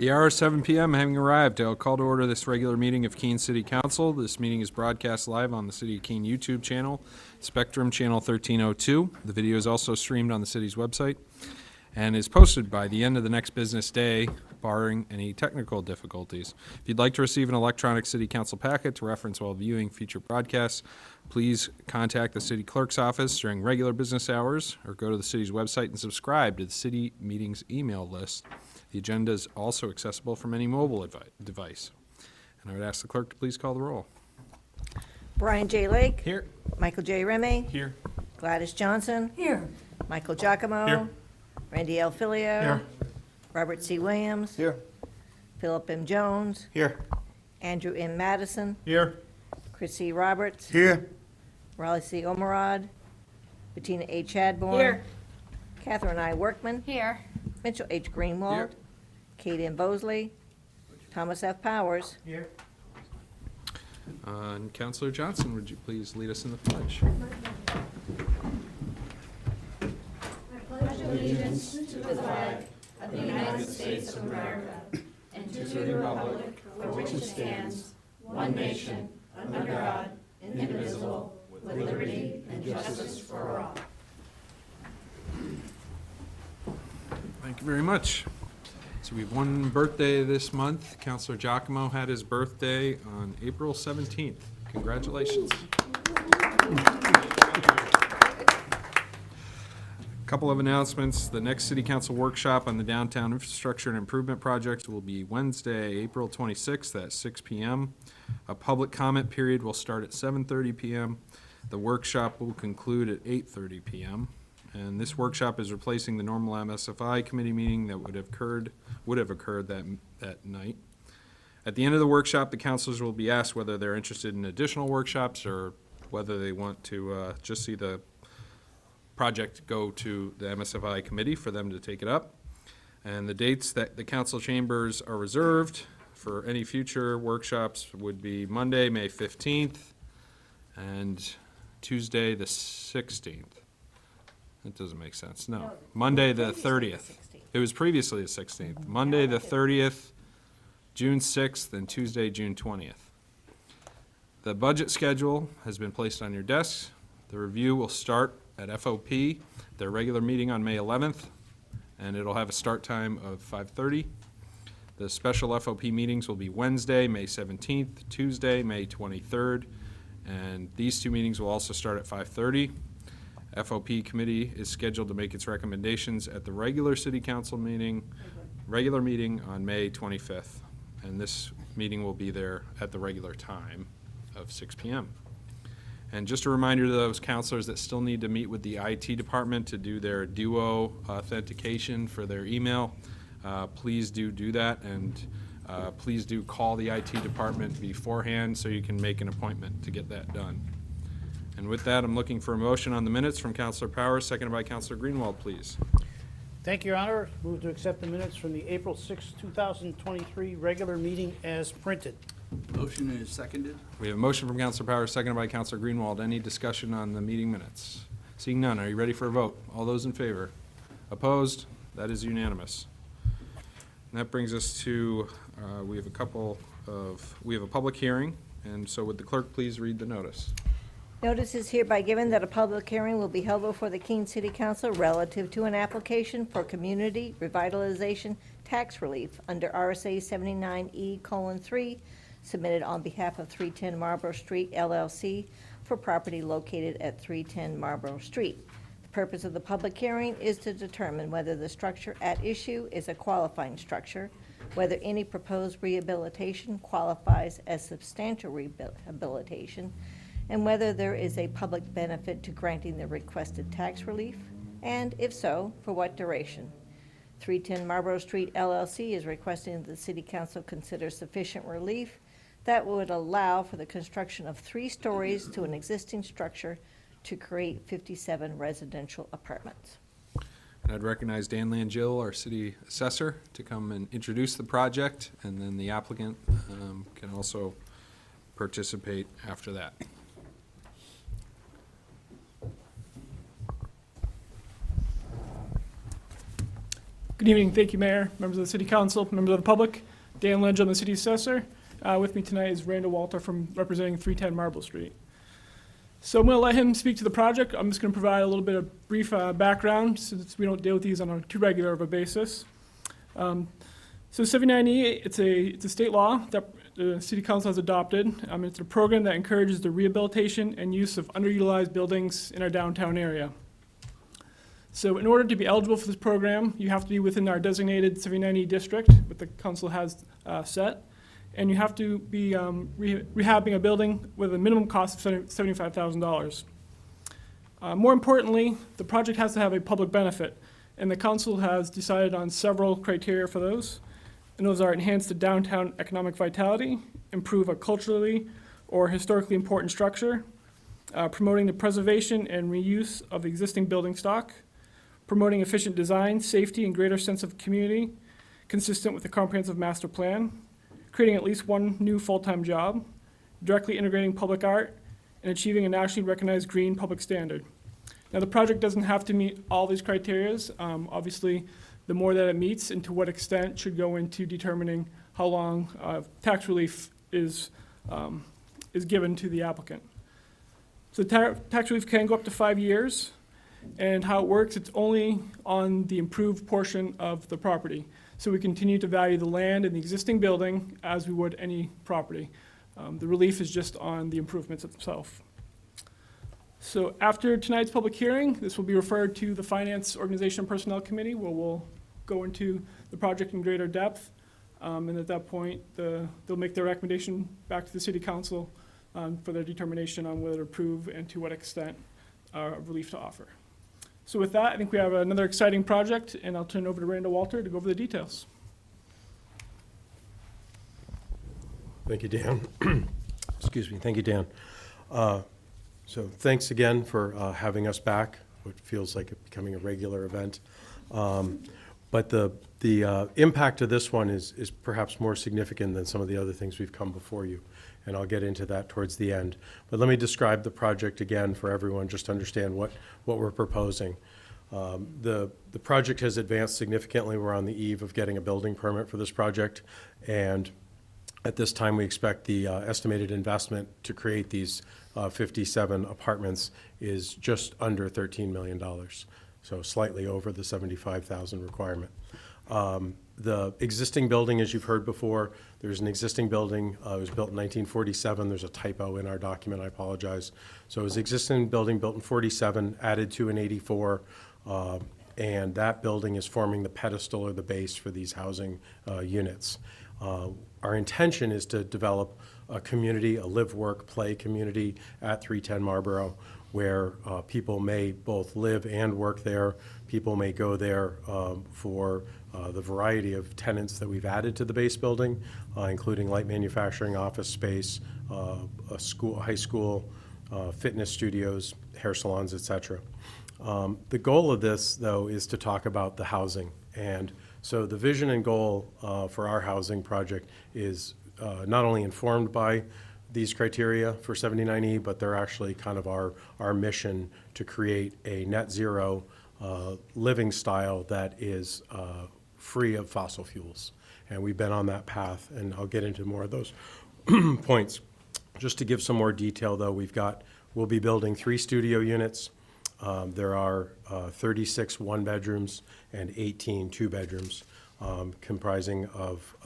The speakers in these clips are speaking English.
The hour is 7 p.m. having arrived. I'll call to order this regular meeting of Keene City Council. This meeting is broadcast live on the City of Keene YouTube channel, Spectrum Channel 1302. The video is also streamed on the city's website and is posted by the end of the next business day, barring any technical difficulties. If you'd like to receive an electronic City Council packet to reference while viewing future broadcasts, please contact the City Clerk's office during regular business hours or go to the city's website and subscribe to the City Meetings email list. The agenda is also accessible from any mobile device. And I would ask the clerk to please call the roll. Brian J. Lake. Here. Michael J. Remy. Here. Gladys Johnson. Here. Michael Giacomo. Here. Randy L. Filio. Here. Robert C. Williams. Here. Philip M. Jones. Here. Andrew M. Madison. Here. Chris C. Roberts. Here. Raleigh C. Omerod. Bettina A. Chadbourne. Here. Catherine I. Workman. Here. Mitchell H. Greenwald. Here. Kate M. Bosley. Thomas F. Powers. Here. And Councilor Johnson, would you please lead us in the pledge? Thank you very much. So we have one birthday this month. Councilor Giacomo had his birthday on April 17th. Congratulations. Couple of announcements. The next City Council workshop on the downtown infrastructure and improvement projects will be Wednesday, April 26th at 6 p.m. A public comment period will start at 7:30 p.m. The workshop will conclude at 8:30 p.m. And this workshop is replacing the normal MSFI committee meeting that would have occurred that night. At the end of the workshop, the councilors will be asked whether they're interested in additional workshops or whether they want to just see the project go to the MSFI committee for them to take it up. And the dates that the council chambers are reserved for any future workshops would be Monday, May 15th, and Tuesday, the 16th. That doesn't make sense. No. Monday, the 30th. It was previously the 16th. Monday, the 30th, June 6th, and Tuesday, June 20th. The budget schedule has been placed on your desks. The review will start at FOP, their regular meeting on May 11th, and it'll have a start time of 5:30. The special FOP meetings will be Wednesday, May 17th, Tuesday, May 23rd, and these two meetings will also start at 5:30. FOP committee is scheduled to make its recommendations at the regular city council regular meeting on May 25th. And this meeting will be there at the regular time of 6 p.m. And just a reminder to those counselors that still need to meet with the IT department to do their Duo authentication for their email, please do that, and please do call the IT department beforehand so you can make an appointment to get that done. And with that, I'm looking for a motion on the minutes from Councilor Powers, seconded by Councilor Greenwald, please. Thank you, Your Honor. Move to accept the minutes from the April 6, 2023 regular meeting as printed. Motion is seconded. We have a motion from Councilor Powers, seconded by Councilor Greenwald. Any discussion on the meeting minutes? Seeing none, are you ready for a vote? All those in favor? Opposed? That is unanimous. And that brings us to, we have a public hearing, and so would the clerk please read the notice? Notice is hereby given that a public hearing will be held before the Keene City Council relative to an application for community revitalization tax relief under RSA 79E:3, submitted on behalf of 310 Marlborough Street LLC for property located at 310 Marlborough Street. The purpose of the public hearing is to determine whether the structure at issue is a qualifying structure, whether any proposed rehabilitation qualifies as substantial rehabilitation, and whether there is a public benefit to granting the requested tax relief, and if so, for what duration. 310 Marlborough Street LLC is requesting that the City Council consider sufficient relief that would allow for the construction of 3 stories to an existing structure to create 57 residential apartments. And I'd recognize Dan Langill, our city assessor, to come and introduce the project, and then the applicant can also participate after that. Good evening. Thank you, Mayor, members of the City Council, members of the public. Dan Lynch, I'm the City Assessor. With me tonight is Randall Walter from representing 310 Marble Street. So I'm going to let him speak to the project. I'm just going to provide a little bit of brief background since we don't deal with these on a too regular of a basis. So 79E, it's a state law that the City Council has adopted. It's a program that encourages the rehabilitation and use of underutilized buildings in our downtown area. So in order to be eligible for this program, you have to be within our designated 79E district, what the council has set, and you have to be rehabbing a building with a minimum cost of $75,000. More importantly, the project has to have a public benefit, and the council has decided on several criteria for those, and those are enhance the downtown economic vitality, improve a culturally or historically important structure, promoting the preservation and reuse of existing building stock, promoting efficient design, safety, and greater sense of community consistent with the comprehensive master plan, creating at least one new full-time job, directly integrating public art, and achieving a nationally recognized green public standard. Now, the project doesn't have to meet all these criteria. Obviously, the more that it meets and to what extent should go into determining how long tax relief is given to the applicant. So tax relief can go up to 5 years. And how it works, it's only on the improved portion of the property. So we continue to value the land and the existing building as we would any property. The relief is just on the improvements itself. So after tonight's public hearing, this will be referred to the Finance Organization Personnel Committee, where we'll go into the project in greater depth. And at that point, they'll make their recommendation back to the City Council for their determination on whether to approve and to what extent relief to offer. So with that, I think we have another exciting project, and I'll turn it over to Randall Walter to go over the details. Thank you, Dan. Excuse me. Thank you, Dan. So thanks again for having us back, which feels like it becoming a regular event. But the impact of this one is perhaps more significant than some of the other things we've come before you, and I'll get into that towards the end. But let me describe the project again for everyone, just to understand what we're proposing. The project has advanced significantly. We're on the eve of getting a building permit for this project, and at this time we expect the estimated investment to create these 57 apartments is just under $13 million, so slightly over the $75,000 requirement. The existing building, as you've heard before, there's an existing building. It was built in 1947. There's a typo in our document. I apologize. So it was existing building built in 47, added to in 84, and that building is forming the pedestal or the base for these housing units. Our intention is to develop a community, a live, work, play community at 310 Marlborough, where people may both live and work there. People may go there for the variety of tenants that we've added to the base building, including light manufacturing, office space, a school, high school, fitness studios, hair salons, etc. The goal of this, though, is to talk about the housing. And so the vision and goal for our housing project is not only informed by these criteria for 79E, but they're actually kind of our mission to create a net zero living style that is free of fossil fuels. And we've been on that path, and I'll get into more of those points. Just to give some more detail, though, we'll be building 3 studio units. There are 36 one-bedrooms and 18 two-bedrooms, comprising of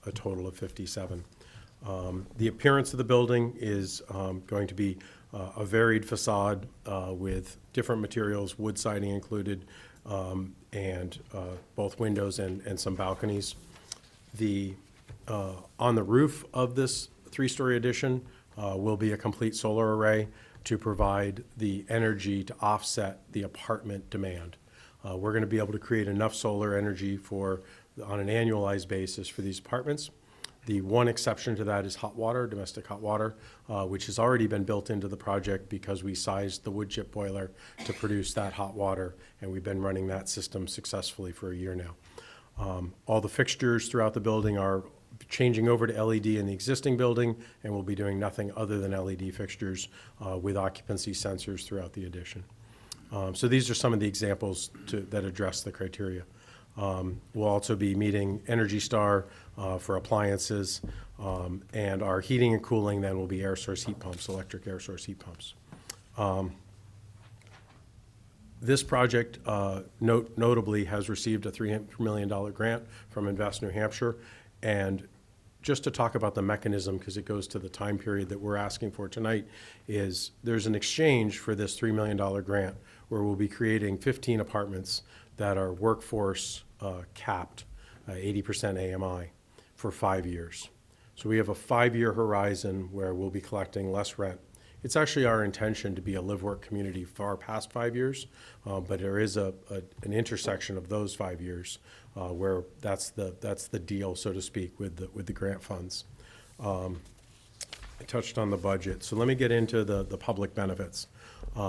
a total of 57. The appearance of the building is going to be a varied facade with different materials, wood siding included, and both windows and some balconies. On the roof of this 3-story addition will be a complete solar array to provide the energy to offset the apartment demand. We're going to be able to create enough solar energy on an annualized basis for these apartments. The one exception to that is hot water, domestic hot water, which has already been built into the project because we sized the wood chip boiler to produce that hot water, and we've been running that system successfully for a year now. All the fixtures throughout the building are changing over to LED in the existing building, and we'll be doing nothing other than LED fixtures with occupancy sensors throughout the addition. So these are some of the examples that address the criteria. We'll also be meeting Energy Star for appliances, and our heating and cooling then will be air source heat pumps, electric air source heat pumps. This project notably has received a $300 million grant from Invest New Hampshire. And just to talk about the mechanism, because it goes to the time period that we're asking for tonight, is there's an exchange for this $3 million grant where we'll be creating 15 apartments that are workforce capped, 80% AMI, for 5 years. So we have a 5-year horizon where we'll be collecting less rent. It's actually our intention to be a live-work community far past 5 years, but there is an intersection of those 5 years where that's the deal, so to speak, with the grant funds. I touched on the budget, so let me get into the public benefits.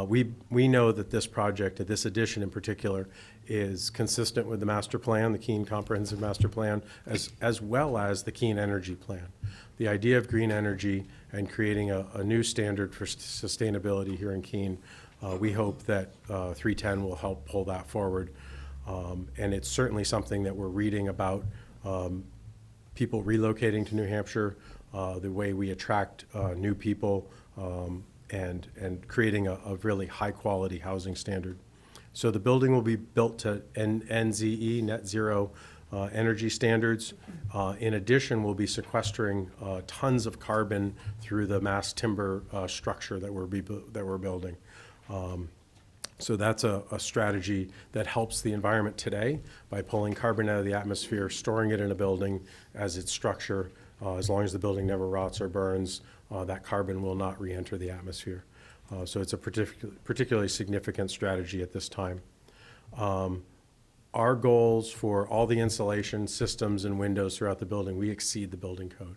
We know that this project, this addition in particular, is consistent with the master plan, the Keene Comprehensive Master Plan, as well as the Keene Energy Plan. The idea of green energy and creating a new standard for sustainability here in Keene, we hope that 310 will help pull that forward. And it's certainly something that we're reading about, people relocating to New Hampshire, the way we attract new people, and creating a really high-quality housing standard. So the building will be built to NZE, net zero energy standards. In addition, we'll be sequestering tons of carbon through the mass timber structure that we're building. So that's a strategy that helps the environment today by pulling carbon out of the atmosphere, storing it in a building as its structure. As long as the building never rots or burns, that carbon will not re-enter the atmosphere. So it's a particularly significant strategy at this time. Our goals for all the insulation systems and windows throughout the building, we exceed the building code.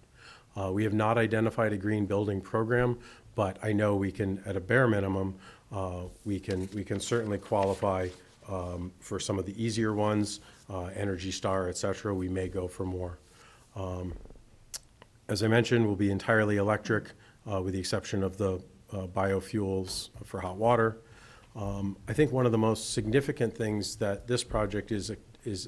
We have not identified a green building program, but I know we can, at a bare minimum, we can certainly qualify for some of the easier ones, Energy Star, et cetera. We may go for more. As I mentioned, we'll be entirely electric, with the exception of the biofuels for hot water. I think one of the most significant things that this project is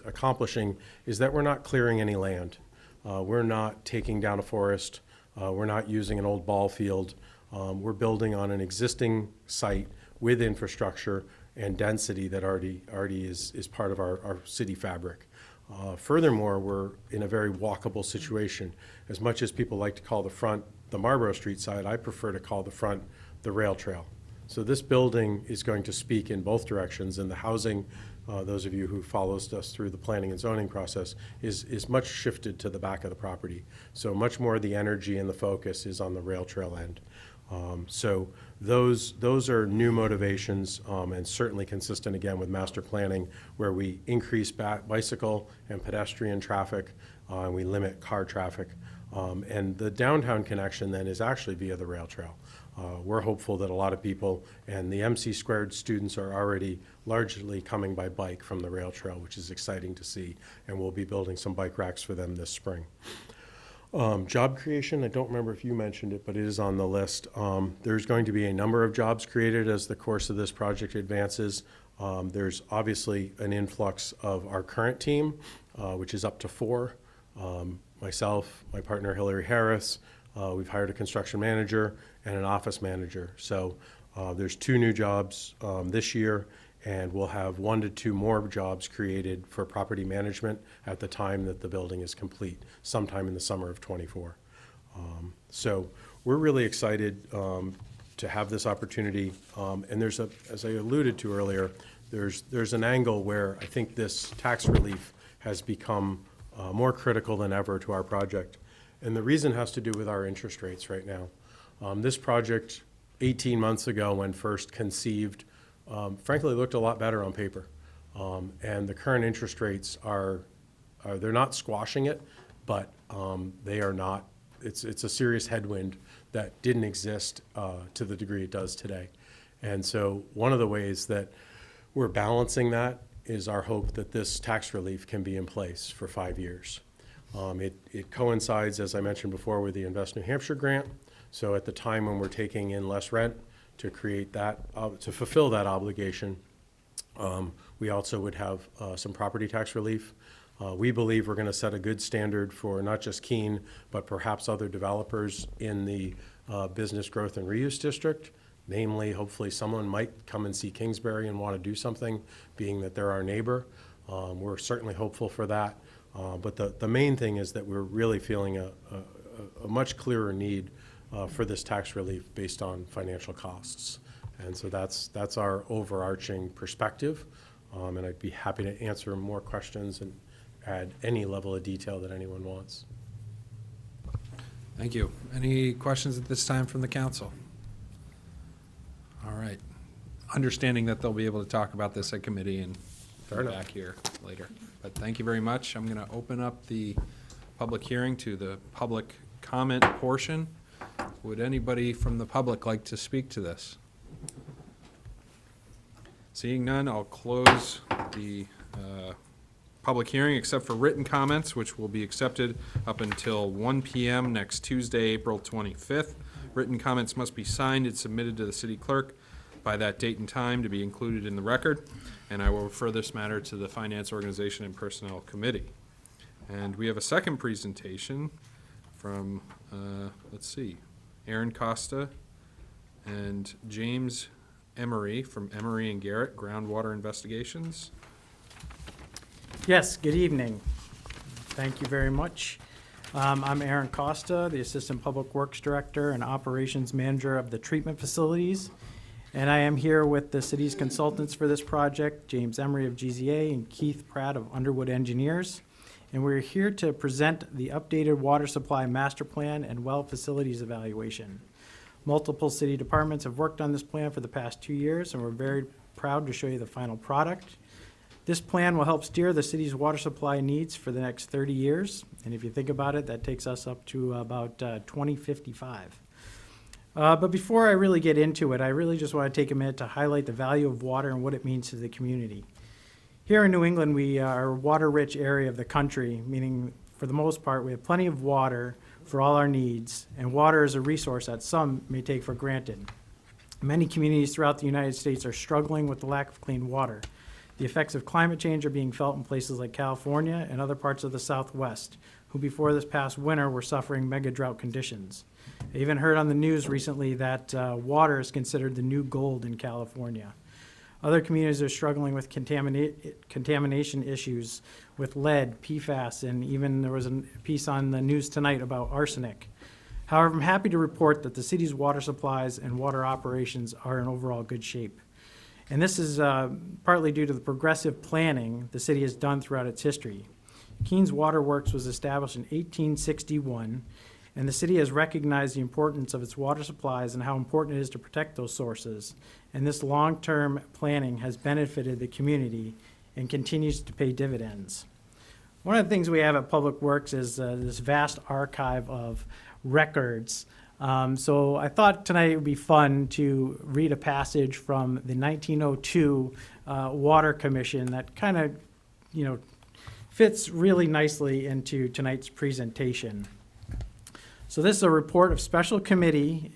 accomplishing is that we're not clearing any land. We're not taking down a forest. We're not using an old ball field. We're building on an existing site with infrastructure and density that already is part of our city fabric. Furthermore, we're in a very walkable situation. As much as people like to call the front the Marlborough Street side, I prefer to call the front the rail trail. So this building is going to speak in both directions, and the housing, those of you who followed us through the planning and zoning process, is much shifted to the back of the property. So much more of the energy and the focus is on the rail trail end. So those are new motivations, and certainly consistent again with master planning, where we increase bicycle and pedestrian traffic, and we limit car traffic. And the downtown connection then is actually via the rail trail. We're hopeful that a lot of people, and the MC Squared students are already largely coming by bike from the rail trail, which is exciting to see, and we'll be building some bike racks for them this spring. Job creation, I don't remember if you mentioned it, but it is on the list. There's going to be a number of jobs created as the course of this project advances. There's obviously an influx of our current team, which is up to 4. Myself, my partner Hillary Harris, we've hired a construction manager and an office manager. So there's 2 new jobs this year, and we'll have 1 to 2 more jobs created for property management at the time that the building is complete, sometime in the summer of '24. So we're really excited to have this opportunity. And there's as I alluded to earlier, there's an angle where I think this tax relief has become more critical than ever to our project. And the reason has to do with our interest rates right now. This project, 18 months ago when first conceived, frankly looked a lot better on paper. And the current interest rates they're not squashing it, but they are not, it's a serious headwind that didn't exist to the degree it does today. And so one of the ways that we're balancing that is our hope that this tax relief can be in place for 5 years. It coincides, as I mentioned before, with the Invest New Hampshire grant. So at the time when we're taking in less rent to create that, to fulfill that obligation, We also would have some property tax relief. We believe we're going to set a good standard for not just Keene, but perhaps other developers in the business growth and reuse district. Namely, hopefully someone might come and see Kingsbury and want to do something, being that they're our neighbor. We're certainly hopeful for that. But the main thing is that we're really feeling a much clearer need for this tax relief based on financial costs. And so that's our overarching perspective. And I'd be happy to answer more questions and add any level of detail that anyone wants. Thank you. Any questions at this time from the council? All right. Understanding that they'll be able to talk about this at committee and Fair enough. back here later. But thank you very much. I'm going to open up the public hearing to the public comment portion. Would anybody from the public like to speak to this? Seeing none, I'll close the public hearing except for written comments, which will be accepted up until 1 p.m. next Tuesday, April 25th. Written comments must be signed and submitted to the city clerk by that date and time to be included in the record. And I will refer this matter to the Finance, Organization, and Personnel Committee. And we have a second presentation from, let's see, Aaron Costa and James Emery from Emery and Garrett Groundwater Investigations. Yes, good evening. Thank you very much. I'm Aaron Costa, the Assistant Public Works Director and Operations Manager of the treatment facilities. And I am here with the city's consultants for this project, James Emery of GZA and Keith Pratt of Underwood Engineers. And we're here to present the updated water supply master plan and well facilities evaluation. Multiple city departments have worked on this plan for the past 2 years, and we're very proud to show you the final product. This plan will help steer the city's water supply needs for the next 30 years. And if you think about it, that takes us up to about 2055. But before I really get into it, I really just want to take a minute to highlight the value of water and what it means to the community. Here in New England, we are a water-rich area of the country, meaning for the most part, we have plenty of water for all our needs, and water is a resource that some may take for granted. Many communities throughout the United States are struggling with the lack of clean water. The effects of climate change are being felt in places like California and other parts of the Southwest, who before this past winter were suffering mega drought conditions. I even heard on the news recently that water is considered the new gold in California. Other communities are struggling with contamination issues with lead, PFAS, and even there was a piece on the news tonight about arsenic. However, I'm happy to report that the city's water supplies and water operations are in overall good shape. And this is partly due to the progressive planning the city has done throughout its history. Keene's Water Works was established in 1861, and the city has recognized the importance of its water supplies and how important it is to protect those sources. And this long-term planning has benefited the community and continues to pay dividends. One of the things we have at Public Works is this vast archive of records. So I thought tonight it would be fun to read a passage from the 1902 Water Commission that kind of, fits really nicely into tonight's presentation. So this is a report of special committee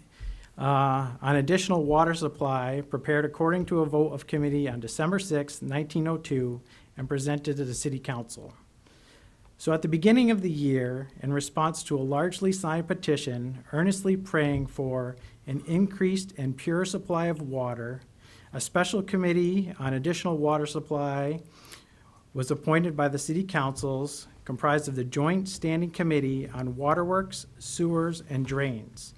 on additional water supply prepared according to a vote of committee on December 6, 1902, and presented to the City Council. So at the beginning of the year, in response to a largely signed petition earnestly praying for an increased and pure supply of water, a special committee on additional water supply was appointed by the City Councils, comprised of the Joint Standing Committee on Waterworks, Sewers, and Drains,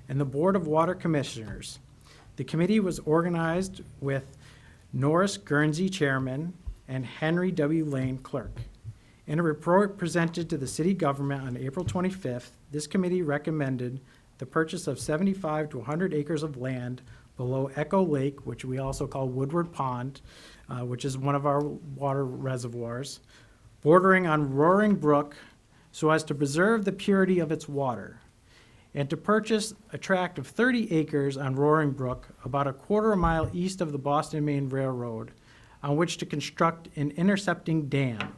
and the Board of Water Commissioners. The committee was organized with Norris Guernsey, Chairman, and Henry W. Lane, Clerk. In a report presented to the city government on April 25th, this committee recommended the purchase of 75 to 100 acres of land below Echo Lake, which we also call Woodward Pond, which is one of our water reservoirs, bordering on Roaring Brook so as to preserve the purity of its water, and to purchase a tract of 30 acres on Roaring Brook, about a quarter mile east of the Boston Main Railroad, on which to construct an intercepting dam.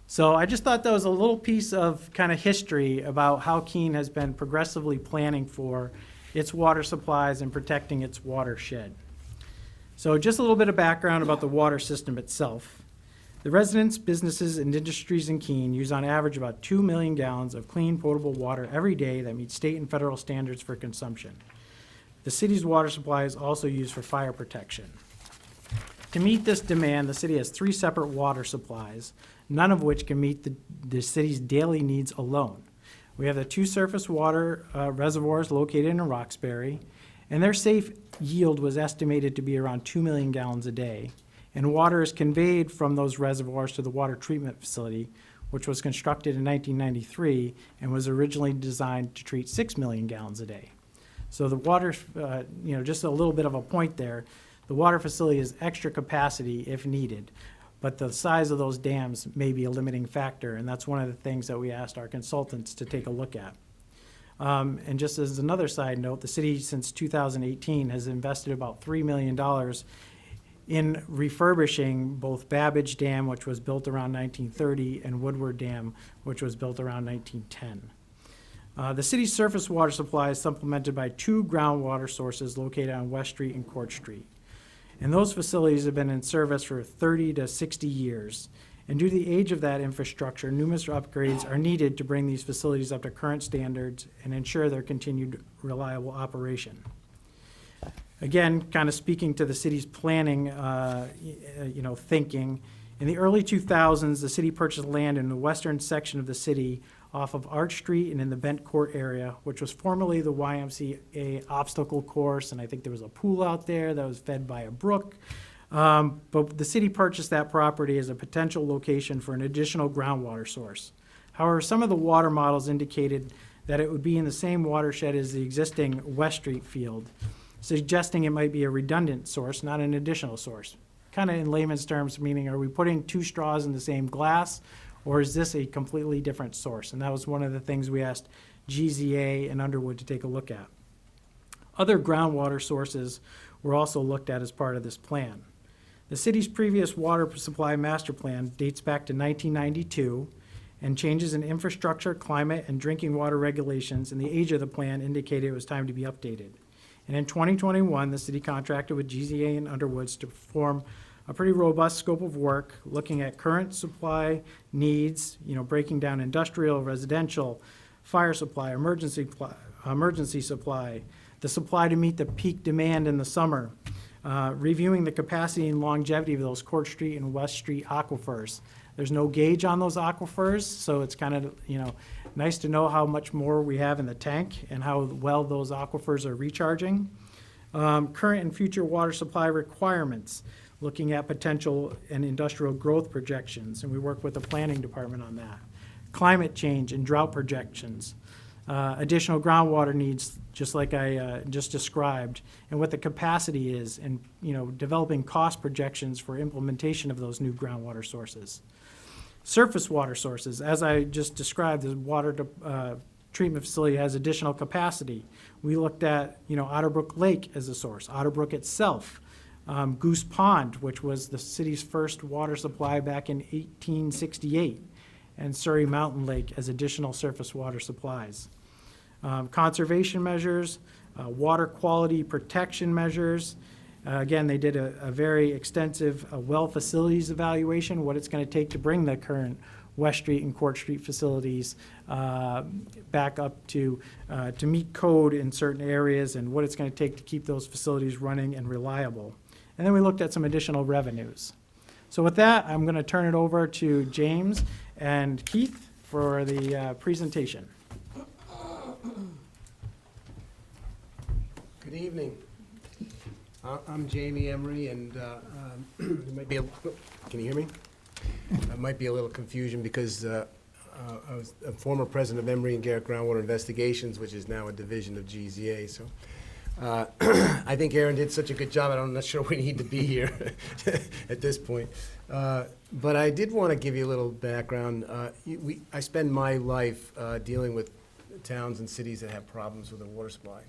So I just thought that was a little piece of kind of history about how Keene has been progressively planning for its water supplies and protecting its watershed. So just a little bit of background about the water system itself. The residents, businesses, and industries in Keene use on average about 2 million gallons of clean potable water every day that meets state and federal standards for consumption. The city's water supply is also used for fire protection. To meet this demand, the city has 3 separate water supplies, none of which can meet the city's daily needs alone. We have the 2 surface water reservoirs located in Roxbury, and their safe yield was estimated to be around 2 million gallons a day. And water is conveyed from those reservoirs to the water treatment facility, which was constructed in 1993 and was originally designed to treat 6 million gallons a day. So the water, just a little bit of a point there, the water facility has extra capacity if needed, but the size of those dams may be a limiting factor, and that's one of the things that we asked our consultants to take a look at. And just as another side note, the city since 2018 has invested about $3 million in refurbishing both Babbage Dam, which was built around 1930, and Woodward Dam, which was built around 1910. The city's surface water supply is supplemented by 2 groundwater sources located on West Street and Court Street. And those facilities have been in service for 30 to 60 years. And due to the age of that infrastructure, numerous upgrades are needed to bring these facilities up to current standards and ensure their continued reliable operation. Again, kind of speaking to the city's planning, thinking, in the early 2000s, the city purchased land in the western section of the city off of Arch Street and in the Bent Court area, which was formerly the YMCA obstacle course, and I think there was a pool out there that was fed by a brook. But the city purchased that property as a potential location for an additional groundwater source. However, some of the water models indicated that it would be in the same watershed as the existing West Street field, suggesting it might be a redundant source, not an additional source. Kind of in layman's terms, meaning are we putting 2 straws in the same glass, or is this a completely different source? And that was one of the things we asked GZA and Underwood to take a look at. Other groundwater sources were also looked at as part of this plan. The city's previous water supply master plan dates back to 1992, and changes in infrastructure, climate, and drinking water regulations and the age of the plan indicated it was time to be updated. And in 2021, the city contracted with GZA and Underwoods to perform a pretty robust scope of work, looking at current supply needs, breaking down industrial, residential, fire supply, emergency supply, the supply to meet the peak demand in the summer, reviewing the capacity and longevity of those Court Street and West Street aquifers. There's no gauge on those aquifers, so it's kind of, nice to know how much more we have in the tank and how well those aquifers are recharging. Current and future water supply requirements, looking at potential and industrial growth projections, and we work with the planning department on that. Climate change and drought projections, additional groundwater needs, just like I just described, and what the capacity is, and developing cost projections for implementation of those new groundwater sources. Surface water sources, as I just described, the water treatment facility has additional capacity. We looked at Otterbrook Lake as a source, Otterbrook itself, Goose Pond, which was the city's first water supply back in 1868, and Surrey Mountain Lake as additional surface water supplies. Conservation measures, water quality protection measures. Again, they did a very extensive well facilities evaluation, what it's going to take to bring the current West Street and Court Street facilities back up to meet code in certain areas, and what it's going to take to keep those facilities running and reliable. And then we looked at some additional revenues. So with that, I'm going to turn it over to James and Keith for the presentation. Good evening. I'm Jamie Emery, and there might be can you hear me? There might be a little confusion because I was a former president of Emery and Garrett Groundwater Investigations, which is now a division of GZA. So I think Aaron did such a good job. I'm not sure we need to be here at this point. But I did want to give you a little background. I spend my life dealing with towns and cities that have problems with their water supply,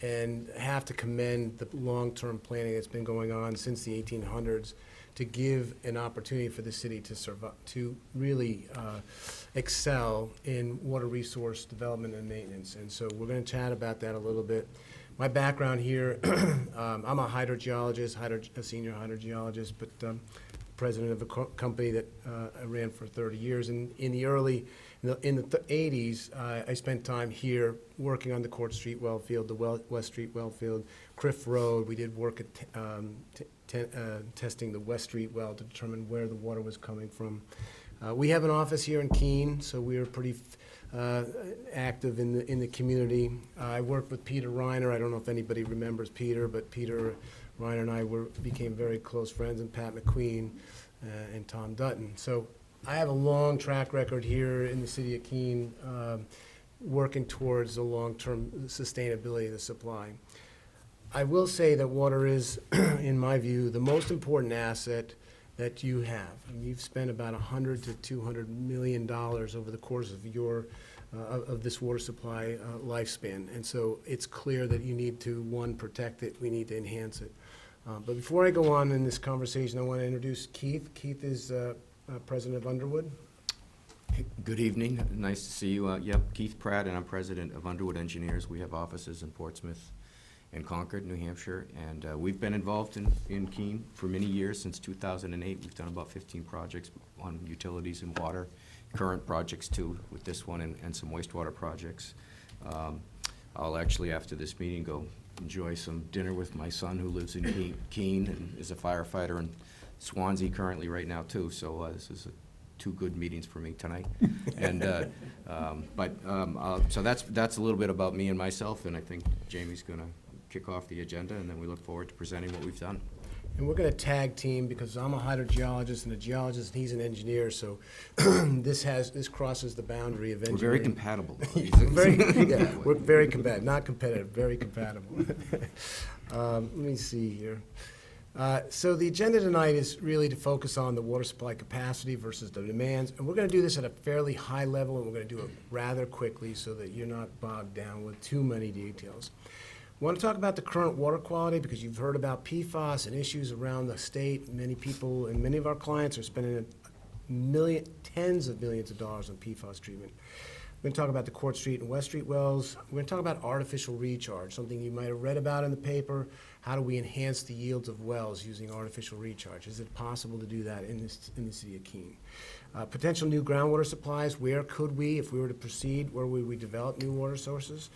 and have to commend the long-term planning that's been going on since the 1800s to give an opportunity for the city to survive, to really excel in water resource development and maintenance. And so we're going to chat about that a little bit. My background here, I'm a hydrogeologist, a senior hydrogeologist, but president of a company that I ran for 30 years. And in the 80s, I spent time here working on the Court Street well field, the West Street well field, Criff Road. We did work at testing the West Street well to determine where the water was coming from. We have an office here in Keene, so we are pretty active in the community. I worked with Peter Reiner. I don't know if anybody remembers Peter, but Peter Reiner and I became very close friends, and Pat McQueen and Tom Dutton. So I have a long track record here in the city of Keene, working towards the long-term sustainability of the supply. I will say that water is, in my view, the most important asset that you have. And you've spent about $100 to $200 million over the course of your of this water supply lifespan. And so it's clear that you need to, one, protect it, we need to enhance it. But before I go on in this conversation, I want to introduce Keith. Keith is president of Underwood. Good evening. Nice to see you. Yep, Keith Pratt, and I'm president of Underwood Engineers. We have offices in Portsmouth and Concord, New Hampshire, and we've been involved in Keene for many years, since 2008. We've done about 15 projects on utilities and water, current projects too, with this one and some wastewater projects. I'll actually, after this meeting, go enjoy some dinner with my son, who lives in Keene and is a firefighter in Swansea currently right now too. So this is two good meetings for me tonight. And so that's a little bit about me and myself, and I think Jamie's going to kick off the agenda, and then we look forward to presenting what we've done. And we're going to tag team, because I'm a hydrogeologist and a geologist, and he's an engineer, so this crosses the boundary of engineering. We're very compatible. We're very compatible, not competitive, very compatible. Let me see here. So the agenda tonight is really to focus on the water supply capacity versus the demands, and we're going to do this at a fairly high level, and we're going to do it rather quickly so that you're not bogged down with too many details. I want to talk about the current water quality, because you've heard about PFAS and issues around the state. Many people and many of our clients are spending tens of millions of dollars on PFAS treatment. We're going to talk about the Court Street and West Street wells. We're going to talk about artificial recharge, something you might have read about in the paper. How do we enhance the yields of wells using artificial recharge? Is it possible to do that in the city of Keene? Potential new groundwater supplies. Where could we, if we were to proceed, where would we develop new water sources?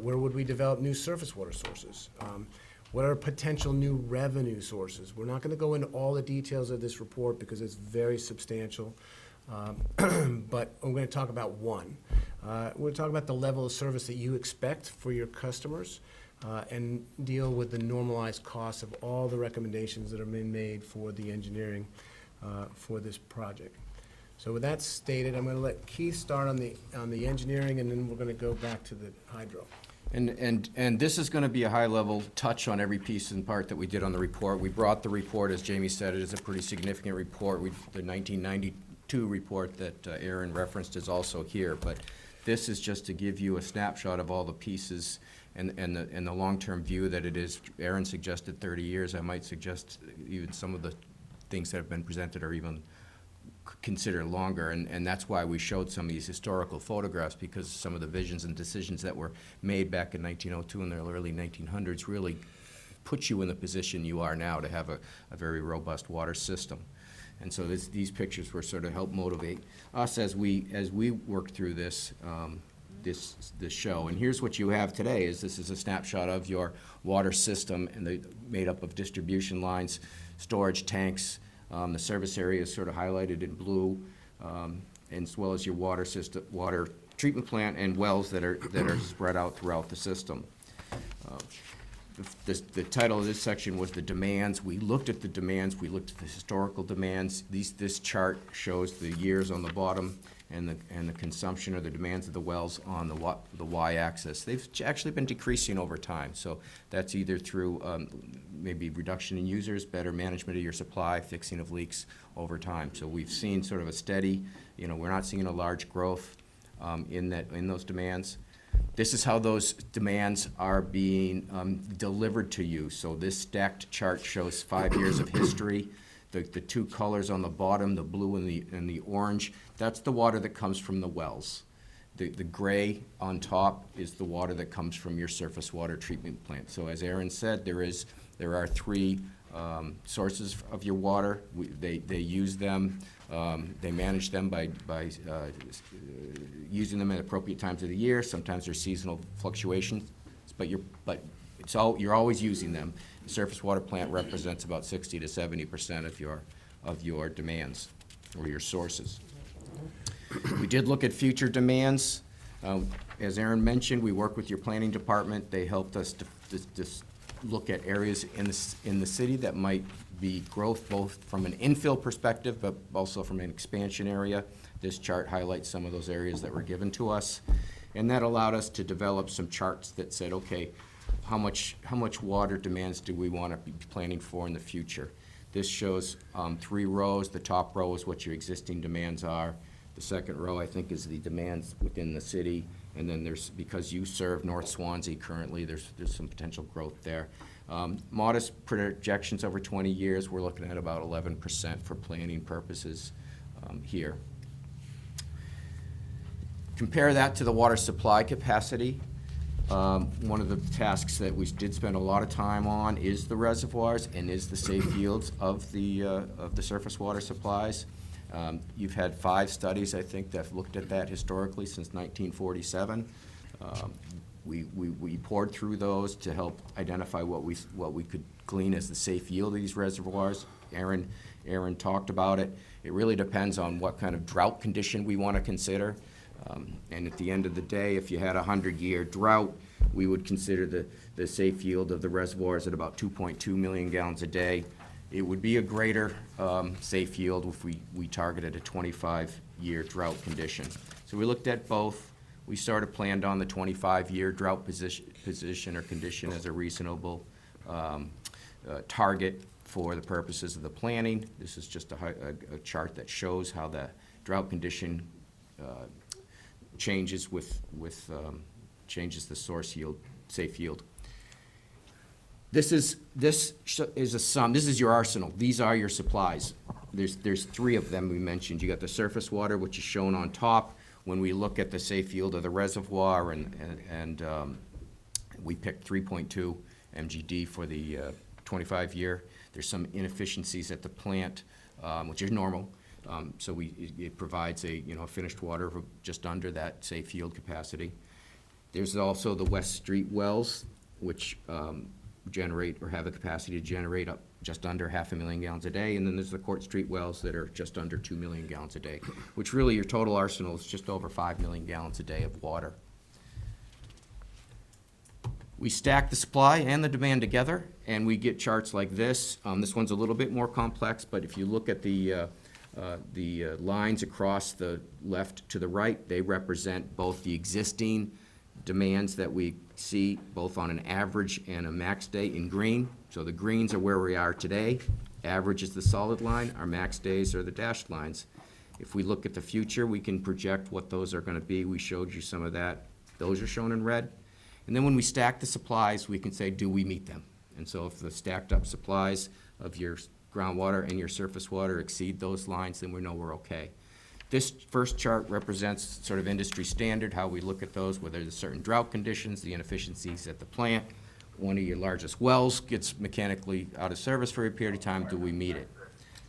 Where would we develop new surface water sources? What are potential new revenue sources? We're not going to go into all the details of this report because it's very substantial, but I'm going to talk about one. We're going to talk about the level of service that you expect for your customers, and deal with the normalized costs of all the recommendations that have been made for the engineering for this project. So with that stated, I'm going to let Keith start on the engineering, and then we're going to go back to the hydro. And this is going to be a high-level touch on every piece and part that we did on the report. We brought the report, as Jamie said, it is a pretty significant report. The 1992 report that Aaron referenced is also here, but this is just to give you a snapshot of all the pieces and the long-term view that it is. Aaron suggested 30 years. I might suggest even some of the things that have been presented are even consider longer, and that's why we showed some of these historical photographs, because some of the visions and decisions that were made back in 1902 and the early 1900s really put you in the position you are now to have a very robust water system. And so these pictures were sort of help motivate us as we work through this this show. And here's what you have today: this is a snapshot of your water system, and made up of distribution lines, storage tanks. The service area is sort of highlighted in blue, as well as your water system, water treatment plant, and wells that are spread out throughout the system. The title of this section was the demands. We looked at the demands. We looked at the historical demands. This chart shows the years on the bottom and the consumption or the demands of the wells on the y-axis. They've actually been decreasing over time. So that's either through maybe reduction in users, better management of your supply, fixing of leaks over time. So we've seen sort of a steady, we're not seeing a large growth in those demands. This is how those demands are being delivered to you. So this stacked chart shows 5 years of history. The two colors on the bottom, the blue and the orange, that's the water that comes from the wells. The gray on top is the water that comes from your surface water treatment plant. So as Aaron said, there are three sources of your water. They use them, they manage them by using them at appropriate times of the year. Sometimes there's seasonal fluctuations, but you're always using them. The surface water plant represents about 60 to 70% of your demands or your sources. We did look at future demands. As Aaron mentioned, we work with your planning department. They helped us to look at areas in the city that might be growth, both from an infill perspective, but also from an expansion area. This chart highlights some of those areas that were given to us. And that allowed us to develop some charts that said, okay, how much water demands do we want to be planning for in the future? This shows 3 rows. The top row is what your existing demands are. The second row, I think, is the demands within the city. And then there's, because you serve North Swansea currently, there's some potential growth there. Modest projections over 20 years, we're looking at about 11% for planning purposes here. Compare that to the water supply capacity. One of the tasks that we did spend a lot of time on is the reservoirs and is the safe yields of the surface water supplies. You've had 5 studies, I think, that have looked at that historically since 1947. We poured through those to help identify what we could glean as the safe yield of these reservoirs. Aaron talked about it. It really depends on what kind of drought condition we want to consider. And at the end of the day, if you had a 100-year drought, we would consider the safe yield of the reservoirs at about 2.2 million gallons a day. It would be a greater safe yield if we targeted a 25-year drought condition. So we looked at both. We sort of planned on the 25-year drought position or condition as a reasonable target for the purposes of the planning. This is just a chart that shows how the drought condition changes changes the source yield, safe yield. This is a sum. This is your arsenal. These are your supplies. There's 3 of them we mentioned. You got the surface water, which is shown on top. When we look at the safe yield of the reservoir, and we picked 3.2 MGD for the 25-year. There's some inefficiencies at the plant, which is normal. So it provides a finished water of just under that safe yield capacity. There's also the West Street wells, which generate or have a capacity to generate up just under 500,000 gallons a day. And then there's the Court Street wells that are just under 2 million gallons a day, which really your total arsenal is just over 5 million gallons a day of water. We stack the supply and the demand together, and we get charts like this. This one's a little bit more complex, but if you look at the lines across the left to the right, they represent both the existing demands that we see both on an average and a max day in green. So the greens are where we are today. Average is the solid line. Our max days are the dashed lines. If we look at the future, we can project what those are going to be. We showed you some of that. Those are shown in red. And then when we stack the supplies, we can say, do we meet them? And so if the stacked up supplies of your groundwater and your surface water exceed those lines, then we know we're okay. This first chart represents sort of industry standard, how we look at those, whether there's certain drought conditions, the inefficiencies at the plant. One of your largest wells gets mechanically out of service for a period of time, do we meet it?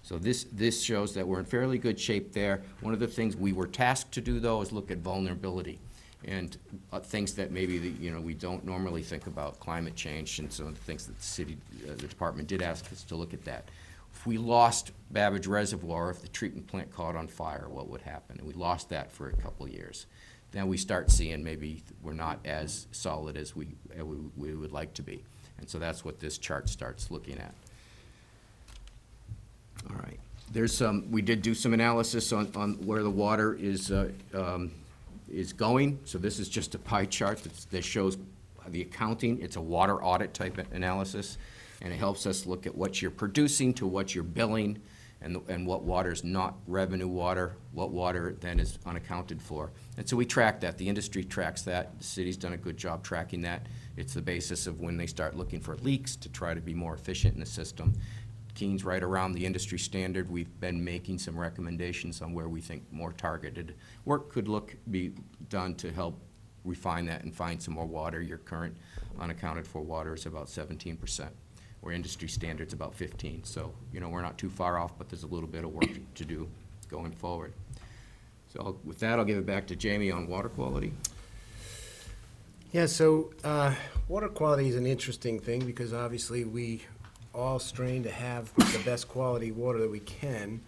So this shows that we're in fairly good shape there. One of the things we were tasked to do, though, is look at vulnerability and things that maybe we don't normally think about, climate change and some of the things that the department did ask us to look at that. If we lost Babbage Reservoir, if the treatment plant caught on fire, what would happen? And we lost that for a couple of years. Then we start seeing maybe we're not as solid as we would like to be. And so that's what this chart starts looking at. All right. We did do some analysis on where the water is going. So this is just a pie chart that shows the accounting. It's a water audit type analysis. And it helps us look at what you're producing to what you're billing and what water is not revenue water, what water then is unaccounted for. And so we track that. The industry tracks that. The city's done a good job tracking that. It's the basis of when they start looking for leaks to try to be more efficient in the system, Keene's right around the industry standard. We've been making some recommendations on where we think more targeted work could be done to help refine that and find some more water. Your current unaccounted for water is about 17%, where industry standard's about 15. So, we're not too far off, but there's a little bit of work to do going forward. So with that, I'll give it back to Jamie on water quality. Yeah, so water quality is an interesting thing because obviously we all strain to have the best quality water that we can.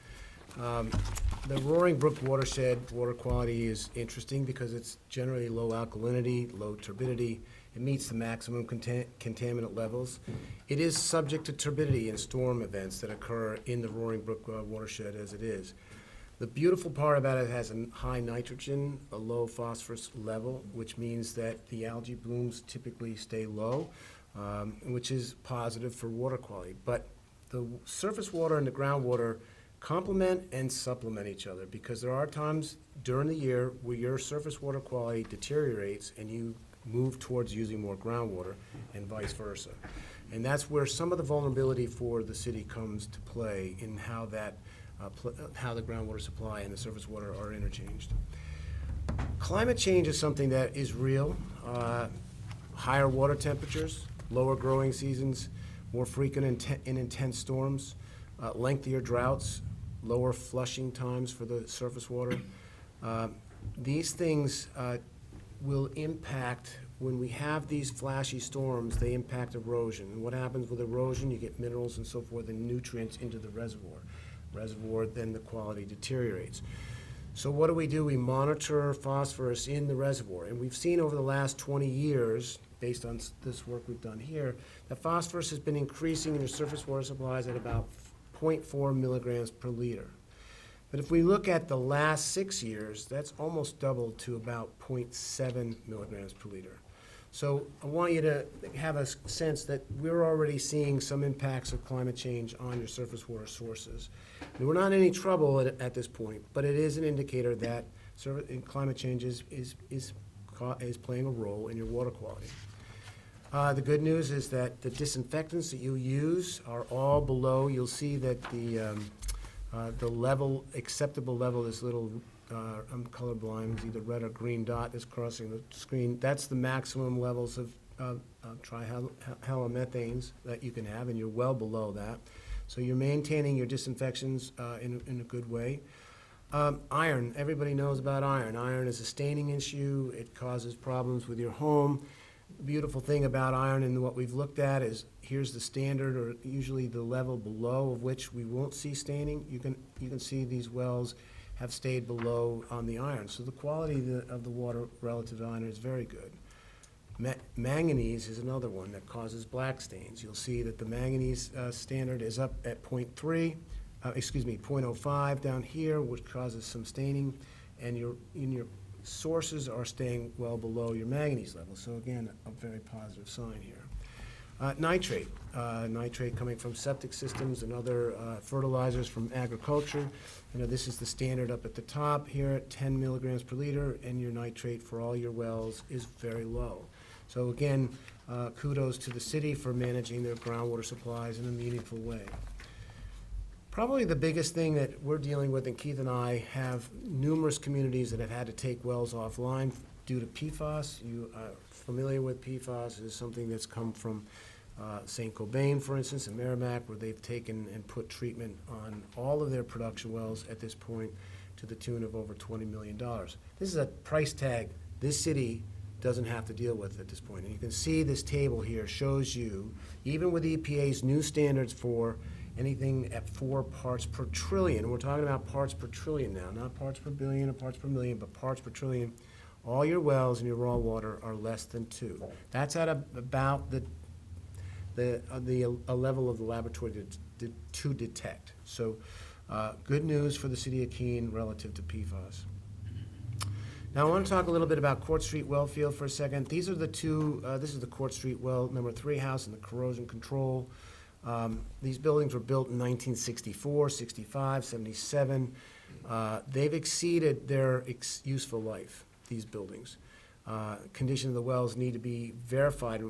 The Roaring Brook watershed water quality is interesting because it's generally low alkalinity, low turbidity. It meets the maximum contaminant levels. It is subject to turbidity and storm events that occur in the Roaring Brook watershed as it is. The beautiful part about it has a high nitrogen, a low phosphorus level, which means that the algae blooms typically stay low, which is positive for water quality. But the surface water and the groundwater complement and supplement each other because there are times during the year where your surface water quality deteriorates and you move towards using more groundwater and vice versa. And that's where some of the vulnerability for the city comes to play in how that how the groundwater supply and the surface water are interchanged. Climate change is something that is real. Higher water temperatures, lower growing seasons, more frequent and intense storms, lengthier droughts, lower flushing times for the surface water. These things will impact, when we have these flashy storms, they impact erosion. And what happens with erosion? You get minerals and so forth and nutrients into the reservoir. Then the quality deteriorates. So what do? We monitor phosphorus in the reservoir. And we've seen over the last 20 years, based on this work we've done here, that phosphorus has been increasing in your surface water supplies at about 0.4 milligrams per liter. But if we look at the last 6 years, that's almost doubled to about 0.7 milligrams per liter. So I want you to have a sense that we're already seeing some impacts of climate change on your surface water sources. And we're not in any trouble at this point, but it is an indicator that climate change is playing a role in your water quality. The good news is that the disinfectants that you use are all below. You'll see that the level, acceptable level, this little I'm colorblind, it's either red or green dot that's crossing the screen. That's the maximum levels of trihalomethanes that you can have, and you're well below that. So you're maintaining your disinfections in a good way. Iron, everybody knows about iron. Iron is a staining issue. It causes problems with your home. The beautiful thing about iron and what we've looked at is here's the standard, or usually the level below of which we won't see staining. You can see these wells have stayed below on the iron. So the quality of the water relative to iron is very good. Manganese is another one that causes black stains. You'll see that the manganese standard is up at 0.05 down here, which causes some staining, and your sources are staying well below your manganese level. So again, a very positive sign here. Nitrate coming from septic systems and other fertilizers from agriculture. This is the standard up at the top here at 10 milligrams per liter, and your nitrate for all your wells is very low. So again, kudos to the city for managing their groundwater supplies in a meaningful way. Probably the biggest thing that we're dealing with, and Keith and I have numerous communities that have had to take wells offline due to PFAS. You are familiar with PFAS. It's something that's come from St. Cobain, for instance, in Merrimack, where they've taken and put treatment on all of their production wells at this point to the tune of over $20 million. This is a price tag this city doesn't have to deal with at this point. And you can see this table here shows you, even with EPA's new standards for anything at 4 parts per trillion, we're talking about parts per trillion now, not parts per billion or parts per million, but parts per trillion, all your wells and your raw water are less than 2. That's at about a level of the laboratory to detect. So good news for the city of Keene relative to PFAS. Now I want to talk a little bit about Court Street well field for a second. These are the two, this is the Court Street well number 3 house and the corrosion control. These buildings were built in 1964, 65, 77. They've exceeded their useful life, these buildings. condition of the wells need to be verified.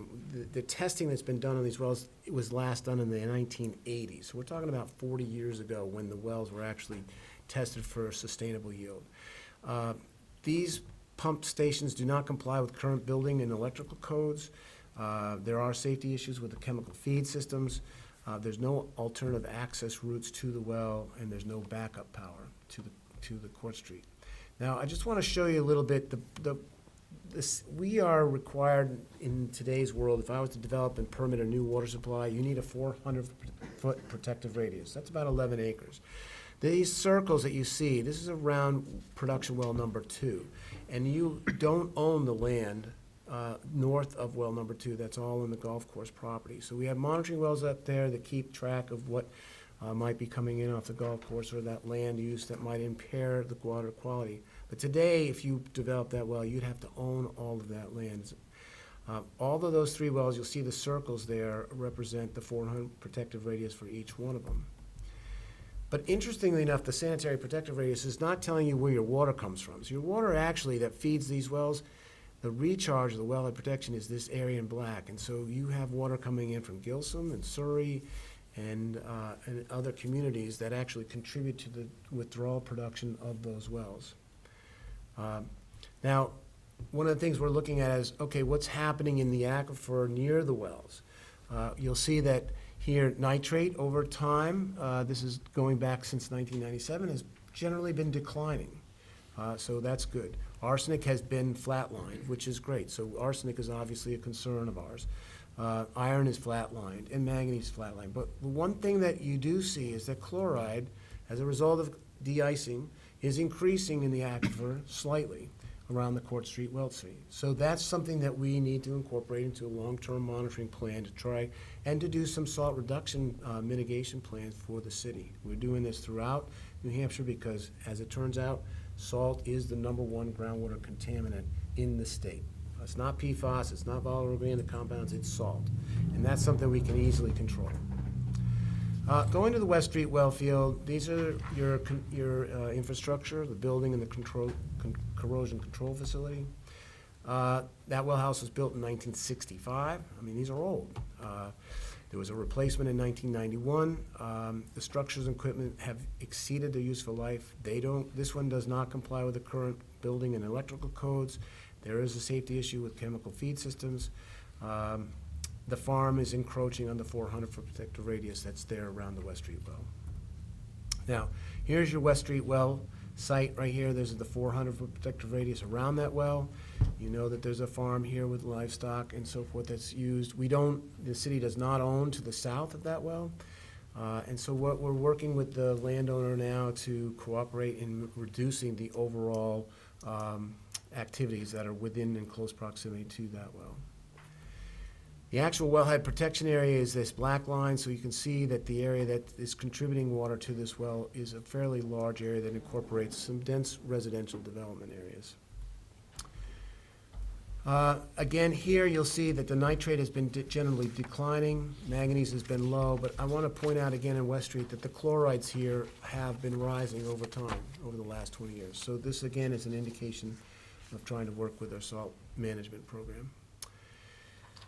The testing that's been done on these wells, it was last done in the 1980s. So we're talking about 40 years ago when the wells were actually tested for sustainable yield. These pump stations do not comply with current building and electrical codes. There are safety issues with the chemical feed systems. There's no alternative access routes to the well, and there's no backup power to the Court Street. Now, I just want to show you a little bit, we are required in today's world, if I was to develop and permit a new water supply, you need a 400-foot protective radius. That's about 11 acres. These circles that you see, this is around production well number 2, and you don't own the land north of well number 2. That's all in the golf course property. So we have monitoring wells up there that keep track of what might be coming in off the golf course or that land use that might impair the water quality. But today, if you develop that well, you'd have to own all of that land. All of those 3 wells, you'll see the circles there represent the 400 protective radius for each one of them. But interestingly enough, the sanitary protective radius is not telling you where your water comes from. So your water actually that feeds these wells, the recharge of the wellhead protection is this area in black. And so you have water coming in from Gilsum and Surrey and other communities that actually contribute to the withdrawal production of those wells. Now, one of the things we're looking at is, okay, what's happening in the aquifer near the wells? You'll see that here nitrate over time, this is going back since 1997, has generally been declining. So that's good. Arsenic has been flatlined, which is great. So arsenic is obviously a concern of ours. Iron is flatlined and manganese is flatlined. But the one thing that you do see is that chloride, as a result of de-icing, is increasing in the aquifer slightly around the Court Street well site. So that's something that we need to incorporate into a long-term monitoring plan to try and to do some salt reduction mitigation plans for the city. We're doing this throughout New Hampshire because, as it turns out, salt is the #1 groundwater contaminant in the state. It's not PFAS, it's not volatile organic compounds, it's salt. And that's something we can easily control. Going to the West Street well field, these are your infrastructure, the building and the corrosion control facility. That well house was built in 1965. I mean, these are old. There was a replacement in 1991. The structures and equipment have exceeded their useful life. This one does not comply with the current building and electrical codes. There is a safety issue with chemical feed systems. The farm is encroaching on the 400-foot protective radius that's there around the West Street well. Now, here's your West Street well site right here. There's the 400-foot protective radius around that well. You know that there's a farm here with livestock and so forth that's used. The city does not own to the south of that well. And so what we're working with the landowner now to cooperate in reducing the overall activities that are within and close proximity to that well. The actual wellhead protection area is this black line, so you can see that the area that is contributing water to this well is a fairly large area that incorporates some dense residential development areas. Again, here you'll see that the nitrate has been generally declining, manganese has been low, but I want to point out again in West Street that the chlorides here have been rising over time, over the last 20 years. So this again is an indication of trying to work with our salt management program.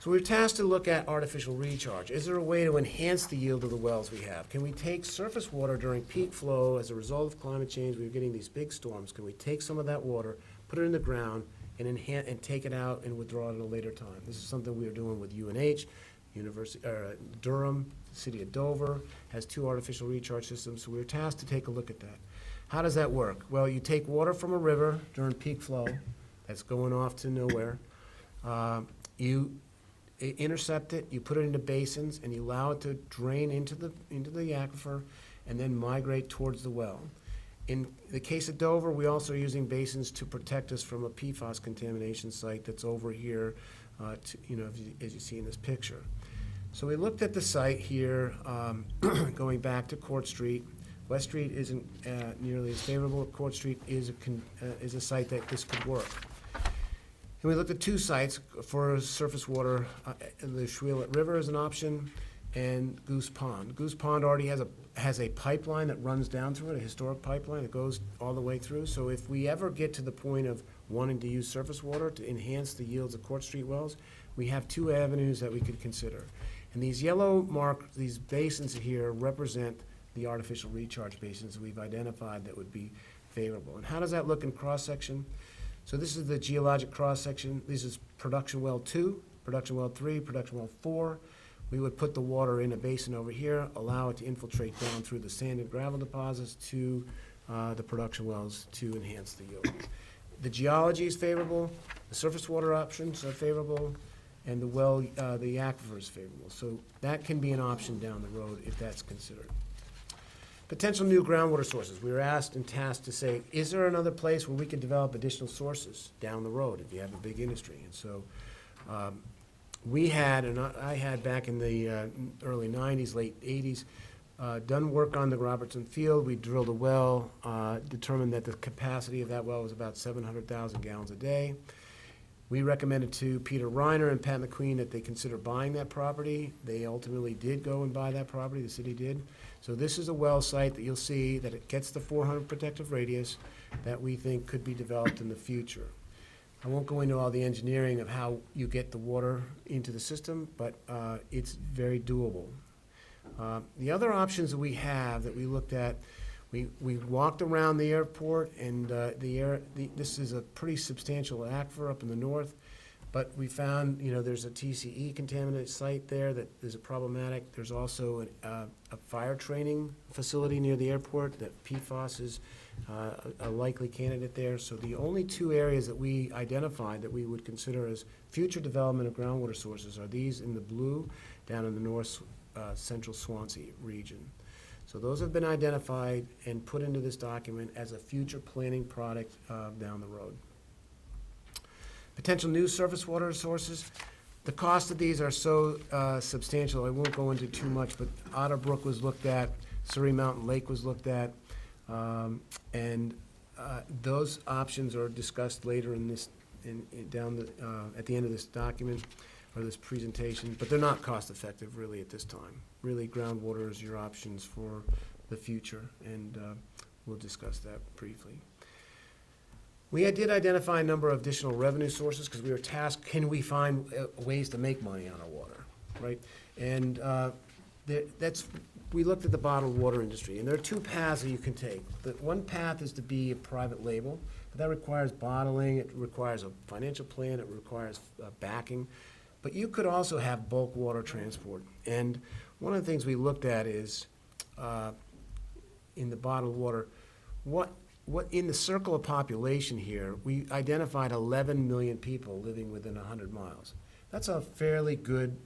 So we're tasked to look at artificial recharge. Is there a way to enhance the yield of the wells we have? Can we take surface water during peak flow as a result of climate change? We're getting these big storms. Can we take some of that water, put it in the ground, and take it out and withdraw it at a later time? This is something we are doing with UNH, Durham, the city of Dover has 2 artificial recharge systems. So we're tasked to take a look at that. How does that work? Well, you take water from a river during peak flow that's going off to nowhere. You intercept it, you put it into basins, and you allow it to drain into the aquifer and then migrate towards the well. In the case of Dover, we also are using basins to protect us from a PFAS contamination site that's over here, as you see in this picture. So we looked at the site here, going back to Court Street. West Street isn't nearly as favorable. Court Street is a site that this could work. And we looked at 2 sites for surface water. The Schwielet River is an option, and Goose Pond. Goose Pond already has a pipeline that runs down through it, a historic pipeline that goes all the way through. So if we ever get to the point of wanting to use surface water to enhance the yields of Court Street wells, we have two avenues that we could consider. And these these basins here represent the artificial recharge basins we've identified that would be favorable. And how does that look in cross-section? So this is the geologic cross-section. This is production well 2, production well 3, production well 4. We would put the water in a basin over here, allow it to infiltrate down through the sand and gravel deposits to the production wells to enhance the yield. The geology is favorable, the surface water options are favorable, and the aquifer is favorable. So that can be an option down the road if that's considered. Potential new groundwater sources. We were asked and tasked to say, is there another place where we could develop additional sources down the road if you have a big industry? And so we had, and I had back in the early 90s, late 80s, done work on the Robertson Field. We drilled a well, determined that the capacity of that well was about 700,000 gallons a day. We recommended to Peter Reiner and Pat McQueen that they consider buying that property. They ultimately did go and buy that property, the city did. So this is a well site that you'll see that it gets the 400 protective radius that we think could be developed in the future. I won't go into all the engineering of how you get the water into the system, but it's very doable. The other options that we have that we looked at, we walked around the airport, and this is a pretty substantial aquifer up in the north, but we found, there's a TCE contaminated site there that is problematic. There's also a fire training facility near the airport that PFAS is a likely candidate there. So the only two areas that we identified that we would consider as future development of groundwater sources are these in the blue down in the north central Swansea region. So those have been identified and put into this document as a future planning product down the road. Potential new surface water sources. The cost of these are so substantial, I won't go into too much, but Otter Brook was looked at, Surrey Mountain Lake was looked at, and those options are discussed later in this, at the end of this document or this presentation, but they're not cost effective really at this time. Really, groundwater is your options for the future, and we'll discuss that briefly. We did identify a number of additional revenue sources because we were tasked, can we find ways to make money on our water, right? And we looked at the bottled water industry, and there are two paths that you can take. The one path is to be a private label, but that requires bottling, it requires a financial plan, it requires backing. But you could also have bulk water transport. And one of the things we looked at is, in the bottled water, what in the circle of population here, we identified 11 million people living within 100 miles. That's a fairly good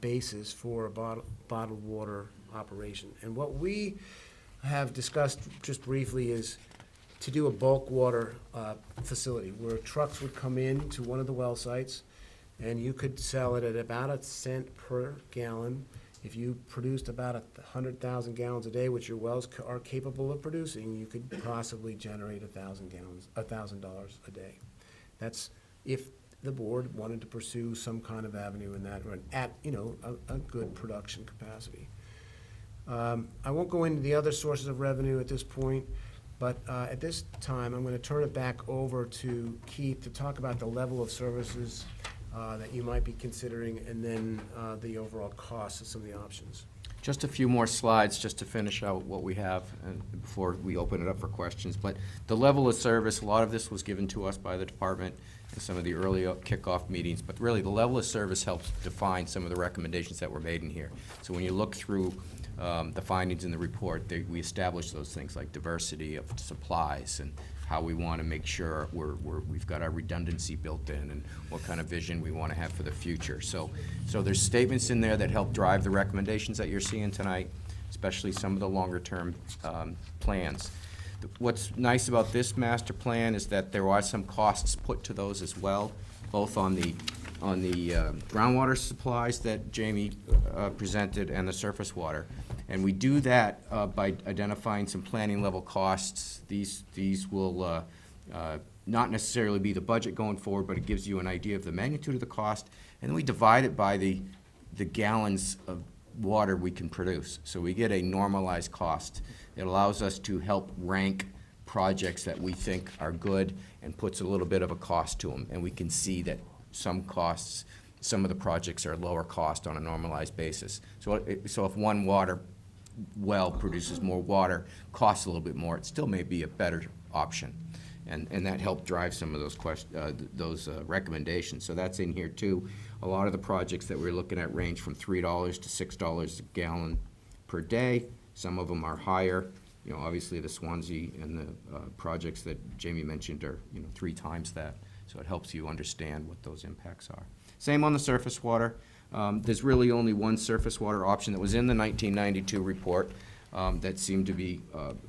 basis for a bottled water operation. And what we have discussed just briefly is to do a bulk water facility where trucks would come in to one of the well sites, and you could sell it at about a cent per gallon. If you produced about 100,000 gallons a day, which your wells are capable of producing, you could possibly generate $1,000 a day. That's if the board wanted to pursue some kind of avenue in that, or a good production capacity. I won't go into the other sources of revenue at this point, but at this time, I'm going to turn it back over to Keith to talk about the level of services that you might be considering, and then the overall cost of some of the options. Just a few more slides just to finish out what we have before we open it up for questions. But the level of service, a lot of this was given to us by the department in some of the early kickoff meetings, but really the level of service helps define some of the recommendations that were made in here. So when you look through the findings in the report, we established those things like diversity of supplies and how we want to make sure we've got our redundancy built in and what kind of vision we want to have for the future. So there's statements in there that help drive the recommendations that you're seeing tonight, especially some of the longer-term plans. What's nice about this master plan is that there are some costs put to those as well, both on the groundwater supplies that Jamie presented and the surface water. And we do that by identifying some planning level costs. These will not necessarily be the budget going forward, but it gives you an idea of the magnitude of the cost. And then we divide it by the gallons of water we can produce. So we get a normalized cost. It allows us to help rank projects that we think are good and puts a little bit of a cost to them. And we can see that some costs, some of the projects are lower cost on a normalized basis. So if one water well produces more water, costs a little bit more, it still may be a better option. And that helped drive some of those recommendations. So that's in here too. A lot of the projects that we're looking at range from $3 to $6 a gallon per day. Some of them are higher. You know, obviously the Swansea and the projects that Jamie mentioned are, 3 times that. So it helps you understand what those impacts are. Same on the surface water. There's really only one surface water option that was in the 1992 report that seemed to be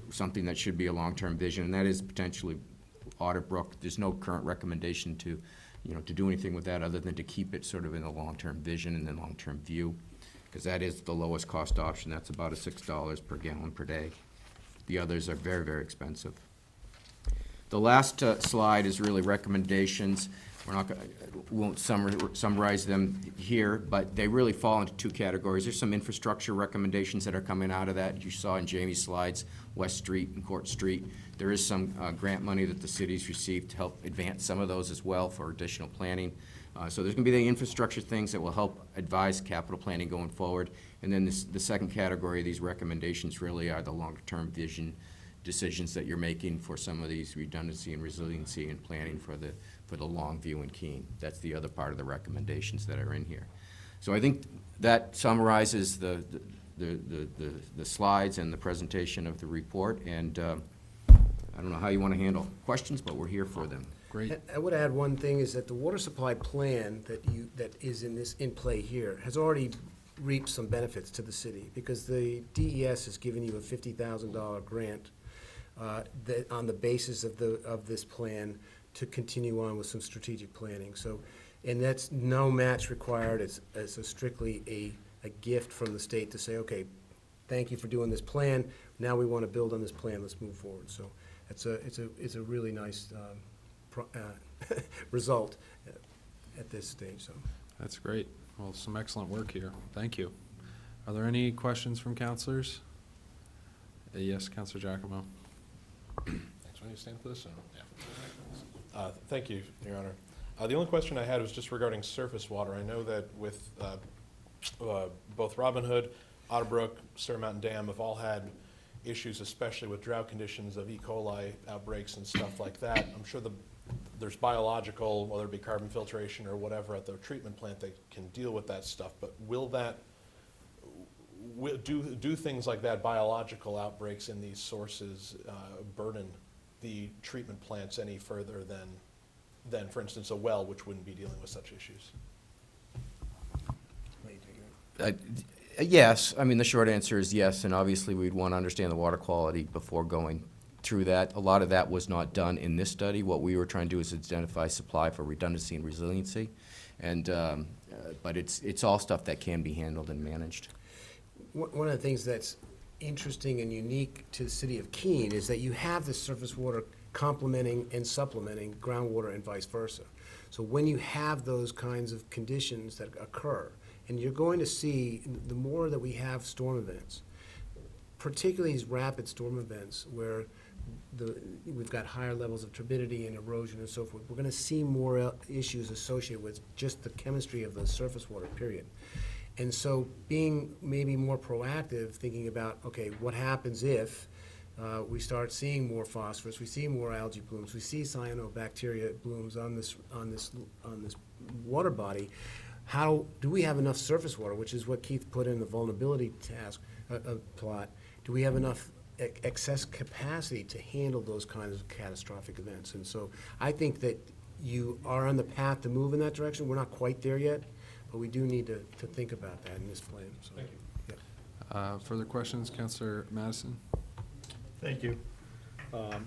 something that should be a long-term vision, and that is potentially Otter Brook. There's no current recommendation to do anything with that other than to keep it sort of in a long-term vision and then long-term view, because that is the lowest cost option. That's about a $6 per gallon per day. The others are very, very expensive. The last slide is really recommendations. Won't summarize them here, but they really fall into 2 categories. There's some infrastructure recommendations that are coming out of that. You saw in Jamie's slides, West Street and Court Street. There is some grant money that the city's received to help advance some of those as well for additional planning. So there's going to be the infrastructure things that will help advise capital planning going forward. And then the second category of these recommendations really are the longer-term vision decisions that you're making for some of these redundancy and resiliency and planning for the long view in Keene. That's the other part of the recommendations that are in here. So I think that summarizes the slides and the presentation of the report, and I don't know how you want to handle questions, but we're here for them. Great. I would add one thing, is that the water supply plan that is in play here has already reaped some benefits to the city, because the DES has given you a $50,000 grant on the basis of this plan to continue on with some strategic planning. So, and that's no match required. It's strictly a gift from the state to say, okay, thank you for doing this plan. Now we want to build on this plan. Let's move forward. So it's a really nice result at this stage. So That's great. Well, some excellent work here. Thank you. Are there any questions from counselors? Yes, Counselor Giacomo. Thanks. Want to stand for this? Yeah. Thank you, Your Honor. The only question I had was just regarding surface water. I know that with both Robin Hood, Otter Brook, Stone Mountain Dam have all had issues, especially with drought conditions of E. coli outbreaks and stuff like that. I'm sure there's biological, whether it be carbon filtration or whatever at the treatment plant that can deal with that stuff. But will that do things like that, biological outbreaks in these sources, burden the treatment plants any further than, for instance, a well, which wouldn't be dealing with such issues? Yes, I mean, the short answer is yes, and obviously we'd want to understand the water quality before going through that. A lot of that was not done in this study. What we were trying to do is identify supply for redundancy and resiliency, and but it's all stuff that can be handled and managed. one of the things that's interesting and unique to the city of Keene is that you have the surface water complementing and supplementing groundwater and vice versa. So when you have those kinds of conditions that occur, and you're going to see, the more that we have storm events, particularly these rapid storm events where we've got higher levels of turbidity and erosion and so forth, we're going to see more issues associated with just the chemistry of the surface water, period. And so being maybe more proactive, thinking about, okay, what happens if we start seeing more phosphorus, we see more algae blooms, we see cyanobacteria blooms on this water body. How do we have enough surface water, which is what Keith put in the vulnerability task plot? Do we have enough excess capacity to handle those kinds of catastrophic events? And so I think that you are on the path to move in that direction. We're not quite there yet, but we do need to think about that in this plan. So, Thank you. yeah. Further questions, Counselor Madison? Thank you.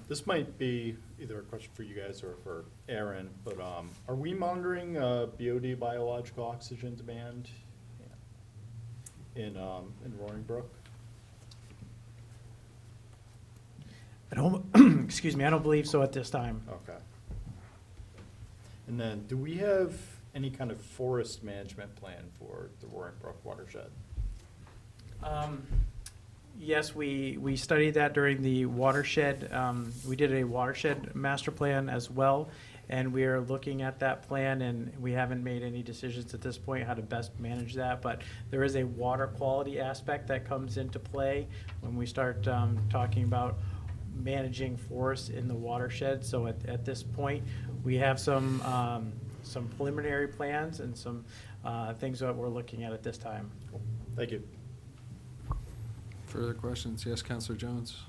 This might be either a question for you guys or for Aaron, but are we monitoring BOD, biological oxygen demand, in Roaring Brook? I don't, excuse me, I don't believe so at this time. Okay. And then, do we have any kind of forest management plan for the Roaring Brook watershed? Yes, we studied that during the watershed. We did a watershed master plan as well, and we are looking at that plan, and we haven't made any decisions at this point how to best manage that. But there is a water quality aspect that comes into play when we start talking about managing forests in the watershed. So at this point, we have some preliminary plans and some things that we're looking at this time. Thank you. Further questions? Yes, Counselor Jones?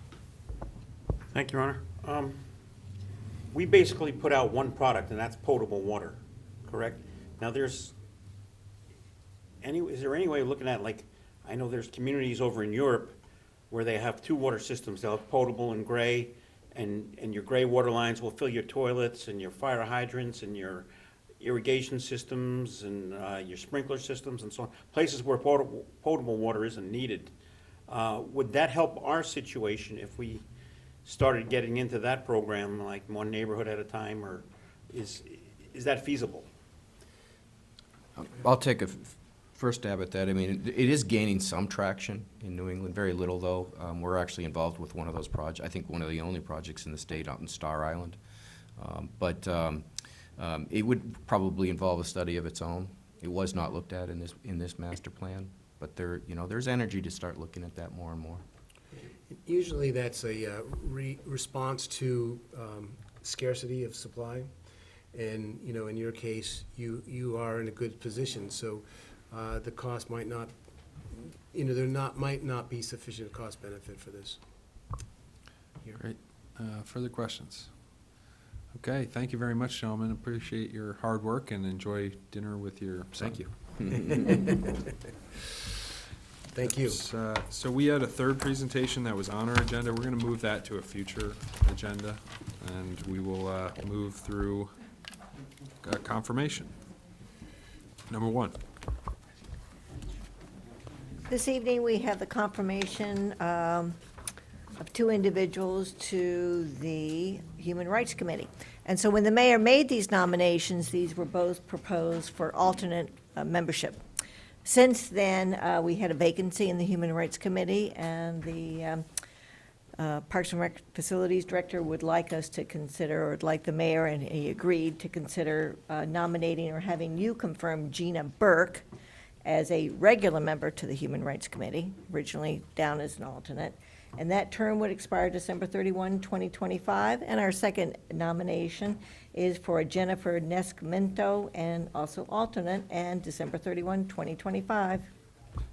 Thank you, Your Honor. We basically put out one product, and that's potable water, correct? Now, is there any way of looking at, like, I know there's communities over in Europe where they have two water systems. They'll have potable and gray, and your gray water lines will fill your toilets and your fire hydrants and your irrigation systems and your sprinkler systems and so on, places where potable water isn't needed. Would that help our situation if we started getting into that program, like one neighborhood at a time, or is that feasible? I'll take a first stab at that. I mean, it is gaining some traction in New England, very little though. We're actually involved with one of those projects, I think one of the only projects in the state out in Star Island. But it would probably involve a study of its own. It was not looked at in this master plan, but there's energy to start looking at that more and more. Usually that's a response to scarcity of supply. And, in your case, you are in a good position, so the cost might not, might not be sufficient cost benefit for this. Great. Further questions? Okay, thank you very much, gentlemen. Appreciate your hard work and enjoy dinner with your son. Thank you. Thank you. So we had a third presentation that was on our agenda. We're going to move that to a future agenda, and we will move through confirmation. Number one. This evening, we have the confirmation of two individuals to the Human Rights Committee. And so when the mayor made these nominations, these were both proposed for alternate membership. Since then, we had a vacancy in the Human Rights Committee, and the Parks and Rec Facilities Director would like us to consider, or would like the mayor, and he agreed to consider nominating or having you confirm Gina Burke as a regular member to the Human Rights Committee, originally down as an alternate. And that term would expire December 31, 2025. And our second nomination is for Jennifer Nescimento, and also alternate, and December 31, 2025.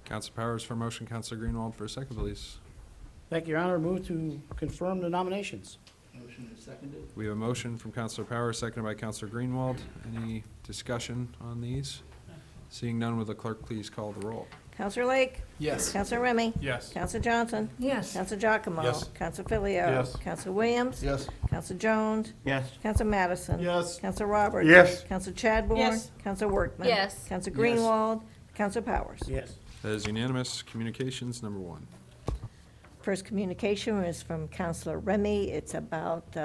Council Powers for motion, Councilor Greenwald for a second, please. Thank you, Your Honor. Move to confirm the nominations. Motion is seconded. We have a motion from Councilor Powers, seconded by Councilor Greenwald. Any discussion on these? Seeing none, will the clerk please call the roll? Counselor Lake? Yes. Counselor Remy? Yes. Counselor Johnson? Yes. Counselor Giacomo? Yes. Counselor Filio? Yes. Counselor Williams? Yes. Counselor Jones? Yes. Counselor Madison? Yes. Counselor Roberts? Yes. Counselor Chadbourne? Yes. Counselor Workman? Yes. Counselor Yes. Greenwald? Counselor Powers? Yes. That is unanimous. Communications, number one. First communication is from Counselor Remy. It's about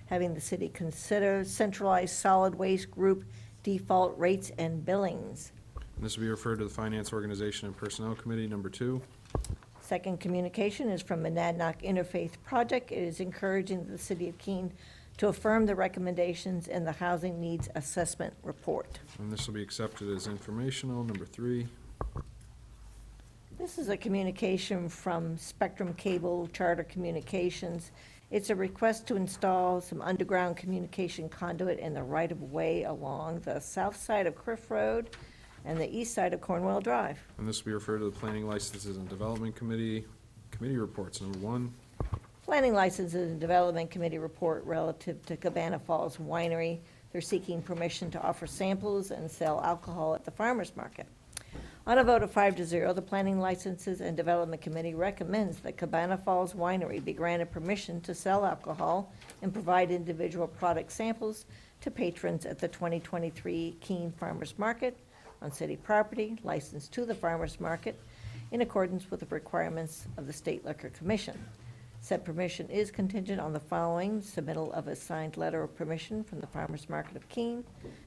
having the city consider centralized solid waste group default rates and billings. And this will be referred to the Finance Organization and Personnel Committee, number two. Second communication is from Monadnock Interfaith Project. It is encouraging the city of Keene to affirm the recommendations in the Housing Needs Assessment Report. And this will be accepted as informational, number three. This is a communication from Spectrum Cable Charter Communications. It's a request to install some underground communication conduit in the right-of-way along the south side of Cliff Road and the east side of Cornwall Drive. And this will be referred to the Planning Licenses and Development Committee. Committee reports, number one. Planning Licenses and Development Committee report relative to Cabana Falls Winery. They're seeking permission to offer samples and sell alcohol at the farmers market. On a vote of 5-0, the Planning Licenses and Development Committee recommends that Cabana Falls Winery be granted permission to sell alcohol and provide individual product samples to patrons at the 2023 Keene Farmers Market on city property, licensed to the farmers market in accordance with the requirements of the State Liquor Commission. Said permission is contingent on the following: submittal of a signed letter of permission from the Farmers Market of Keene,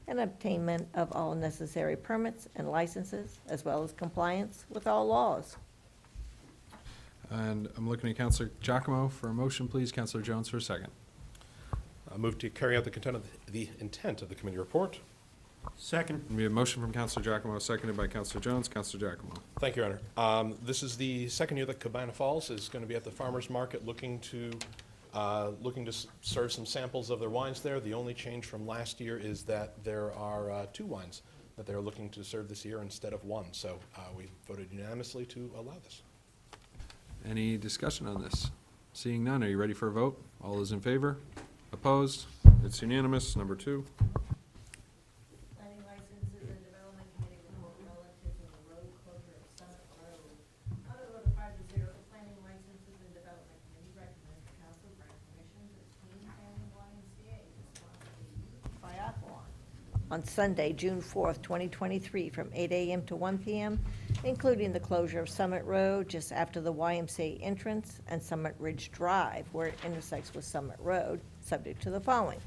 and obtainment of all necessary permits and licenses, as well as compliance with all laws. And I'm looking at Counselor Giacomo for a motion, please. Counselor Jones for a second. I move to carry out the intent of the committee report. Second. We have a motion from Counselor Giacomo, seconded by Counselor Jones. Counselor Giacomo. Thank you, Your Honor. This is the second year that Cabana Falls is going to be at the farmer's market looking to serve some samples of their wines there. The only change from last year is that there are 2 wines that they're looking to serve this year instead of 1. So we voted unanimously to allow this. Any discussion on this? Seeing none, are you ready for a vote? All those in favor? Opposed? It's unanimous. Number 2. Planning licenses and development committee report relative to the road closure of Summit Road. On a vote of 5-0, the planning licenses and development committee recommends the council grant permission to the Keene County YMCA to sponsor a youth triathlon on Sunday, June 4th, 2023, from 8 a.m. to 1 p.m., including the closure of Summit Road just after the YMCA entrance and Summit Ridge Drive, where it intersects with Summit Road, subject to the following: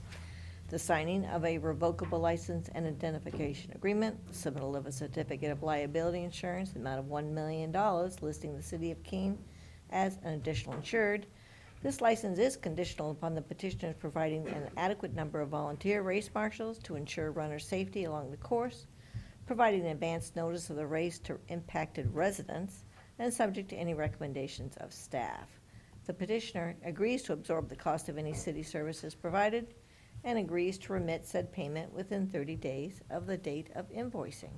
the signing of a revocable license and identification agreement, the submittal of a certificate of liability insurance, the amount of $1 million, listing the city of Keene as an additional insured. This license is conditional upon the petitioners providing an adequate number of volunteer race marshals to ensure runner safety along the course, providing advance notice of the race to impacted residents, and subject to any recommendations of staff. The petitioner agrees to absorb the cost of any city services provided and agrees to remit said payment within 30 days of the date of invoicing.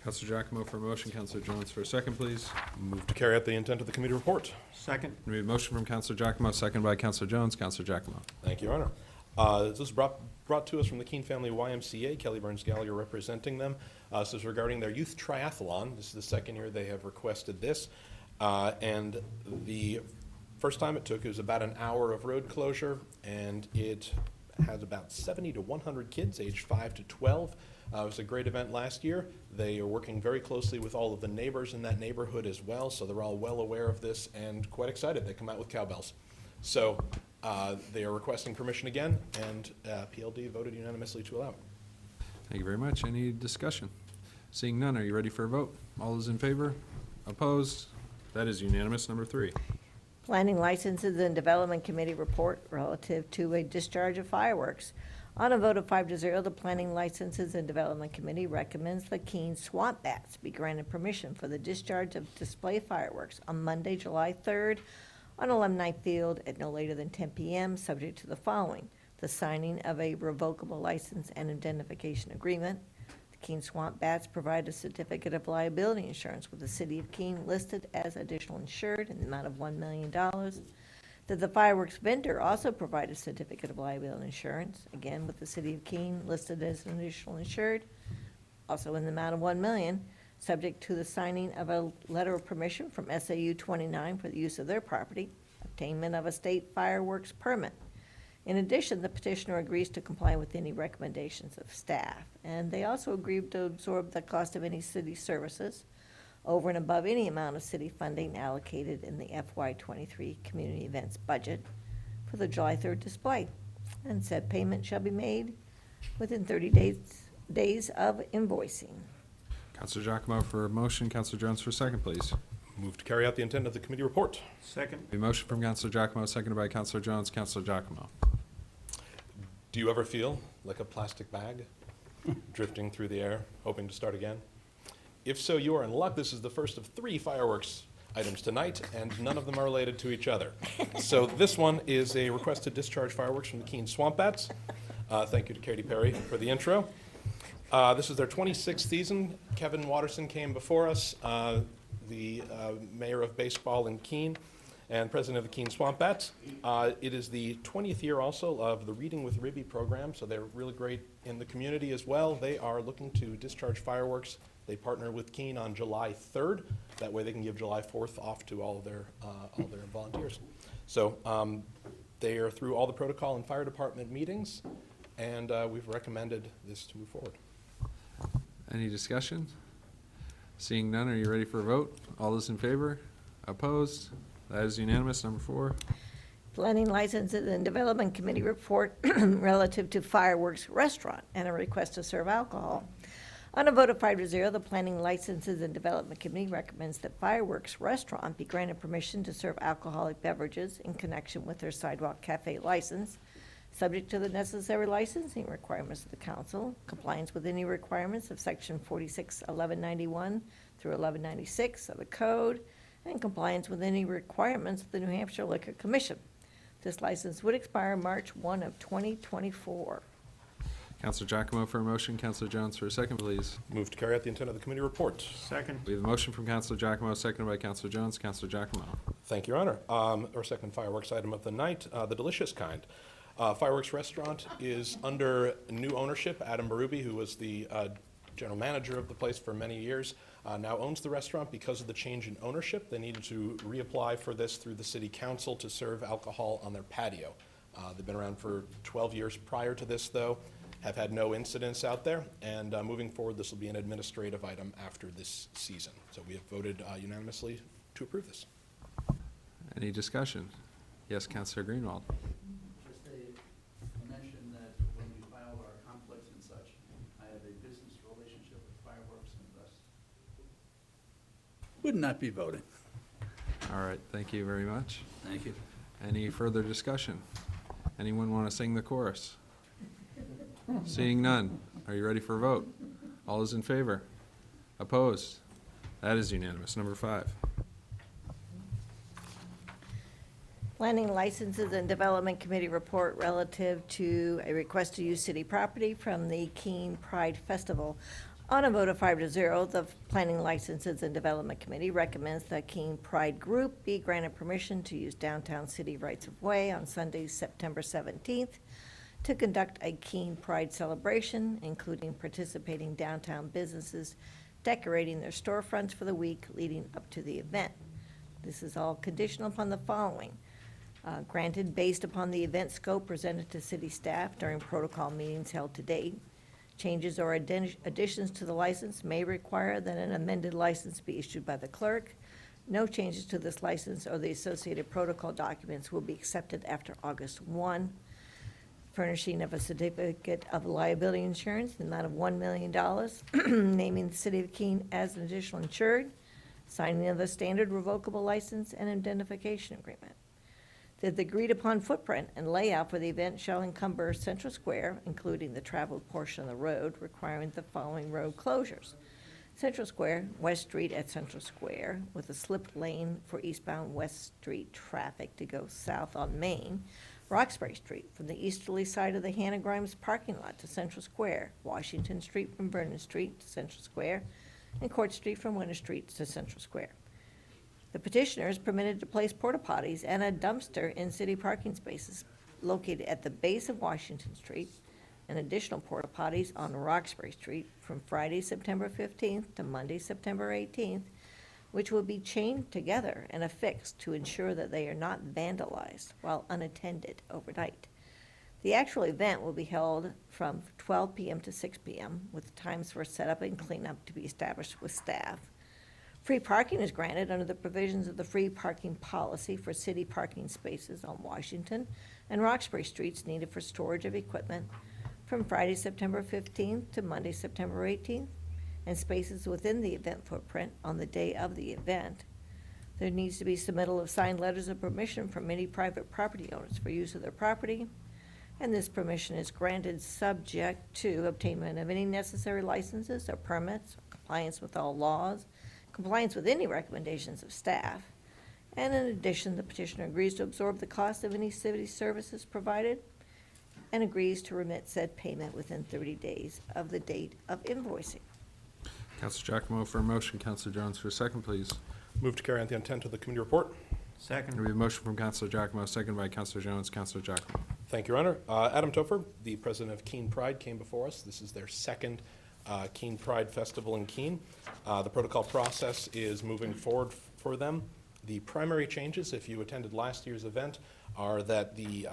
Counselor Giacomo for a motion. Counselor Jones for a second, please. Move to carry out the intent of the committee report. Second. We have a motion from Counselor Giacomo, seconded by Counselor Jones. Counselor Giacomo. Thank you, Your Honor. This is brought to us from the Keene Family YMCA, Kelly Burns Gallagher representing them. This is regarding their youth triathlon. This is the second year they have requested this. And the first time it was about an hour of road closure, and it has about 70 to 100 kids aged 5 to 12. It was a great event last year. They are working very closely with all of the neighbors in that neighborhood as well, so they're all well aware of this and quite excited. They come out with cowbells. So they are requesting permission again, and PLD voted unanimously to allow it. Thank you very much. Any discussion? Seeing none, are you ready for a vote? All those in favor? Opposed? That is unanimous. Number 3. Planning licenses and development committee report relative to a discharge of fireworks. On a vote of 5-0, the Planning Licenses and Development Committee recommends the Keene Swamp Bats be granted permission for the discharge of display fireworks on Monday, July 3rd on Alumni Field at no later than 10 p.m., subject to the following: the signing of a revocable license and identification agreement. The Keene Swamp Bats provide a certificate of liability insurance with the city of Keene listed as additional insured in the amount of $1 million. That the fireworks vendor also provide a certificate of liability insurance, again with the city of Keene listed as an additional insured, also in the amount of $1 million, subject to the signing of a letter of permission from SAU 29 for the use of their property, obtainment of a state fireworks permit. In addition, the petitioner agrees to comply with any recommendations of staff, and they also agreed to absorb the cost of any city services over and above any amount of city funding allocated in the FY23 community events budget for the July 3rd display. And said payment shall be made within 30 days of invoicing. Counselor Giacomo for a motion. Counselor Jones for a second, please. Move to carry out the intent of the committee report. Second. A motion from Counselor Giacomo, seconded by Counselor Jones. Counselor Giacomo. Do you ever feel like a plastic bag drifting through the air, hoping to start again? If so, you are in luck. This is the first of 3 fireworks items tonight, and none of them are related to each other. So this one is a request to discharge fireworks from the Keene Swamp Bats. Thank you to Katy Perry for the intro. This is their 26th season. Kevin Watterson came before us, the mayor of baseball in Keene and president of the Keene Swamp Bats. It is the 20th year also of the Reading with Ribby program, so they're really great in the community as well. They are looking to discharge fireworks. They partner with Keene on July 3rd. That way they can give July 4th off to all their volunteers. So they are through all the protocol and fire department meetings, and we've recommended this to move forward. Any discussion? Seeing none, are you ready for a vote? All those in favor? Opposed? That is unanimous. Number 4. Planning Licenses and Development Committee report relative to fireworks restaurant and a request to serve alcohol. On a vote of 5-0, the Planning Licenses and Development Committee recommends that Fireworks Restaurant be granted permission to serve alcoholic beverages in connection with their Sidewalk Cafe license, subject to the necessary licensing requirements of the council, compliance with any requirements of Section 46-1191 through 1196 of the code, and compliance with any requirements of the New Hampshire Liquor Commission. This license would expire March 1 of 2024. Counselor Giacomo for a motion, Counselor Jones for a second, please. Move to carry out the intent of the committee report. Second. We have a motion from Counselor Giacomo, seconded by Counselor Jones. Counselor Giacomo. Thank you, Your Honor. Our second fireworks item of the night, the delicious kind. Fireworks Restaurant is under new ownership. Adam Berube, who was the general manager of the place for many years, now owns the restaurant. Because of the change in ownership, they needed to reapply for this through the city council to serve alcohol on their patio. They've been around for 12 years prior to this, though, have had no incidents out there, and moving forward, this will be an administrative item after this season. So we have voted unanimously to approve this. Any discussion? Yes, Counselor Greenwald. Just a mention that when we filed our conflicts and such, I have a business relationship with Fireworks and thus would not be voting. All right, thank you very much. Thank you. Any further discussion? Anyone want to sing the chorus? Seeing none. Are you ready for a vote? All those in favor? Opposed? That is unanimous. Number 5. Planning Licenses and Development Committee report relative to a request to use city property from the Keene Pride Festival. On a vote of 5-0, the Planning Licenses and Development Committee recommends the Keene Pride Group be granted permission to use downtown city rights-of-way on Sunday, September 17th, to conduct a Keene Pride celebration, including participating downtown businesses decorating their storefronts for the week leading up to the event. This is all conditional upon the following. Granted based upon the event scope presented to city staff during protocol meetings held to date. Changes or additions to the license may require that an amended license be issued by the clerk. No changes to this license or the associated protocol documents will be accepted after August 1. Furnishing of a certificate of liability insurance in the amount of $1 million, naming the city of Keene as an additional insured, signing of the standard revocable license and indemnification agreement. That the agreed-upon footprint and layout for the event shall encumber Central Square, including the traveled portion of the road, requiring the following road closures. Central Square, West Street at Central Square, with a slip lane for eastbound West Street traffic to go south on Main. Roxbury Street, from the easterly side of the Hannah Grimes parking lot to Central Square. Washington Street from Vernon Street to Central Square, and Court Street from Winter Street to Central Square. The petitioner is permitted to place porta potties and a dumpster in city parking spaces located at the base of Washington Street, and additional porta potties on Roxbury Street from Friday, September 15th to Monday, September 18th, which will be chained together and affixed to ensure that they are not vandalized while unattended overnight. The actual event will be held from 12 p.m. to 6 p.m., with times for setup and cleanup to be established with staff. Free parking is granted under the provisions of the free parking policy for city parking spaces on Washington and Roxbury Streets needed for storage of equipment from Friday, September 15th to Monday, September 18th, and spaces within the event footprint on the day of the event. There needs to be submittal of signed letters of permission from any private property owners for use of their property, and this permission is granted subject to obtainment of any necessary licenses or permits, compliance with all laws, compliance with any recommendations of staff, and in addition, the petitioner agrees to absorb the cost of any city services provided and agrees to remit said payment within 30 days of the date of invoicing. Counselor Giacomo for a motion, Counselor Jones for a second, please. Move to carry out the intent of the committee report. Second. We have a motion from Counselor Giacomo, seconded by Counselor Jones. Counselor Giacomo. Thank you, Your Honor. Adam Topher, the president of Keene Pride, came before us. This is their second Keene Pride Festival in Keene. The protocol process is moving forward for them. The primary changes, if you attended last year's event, are that the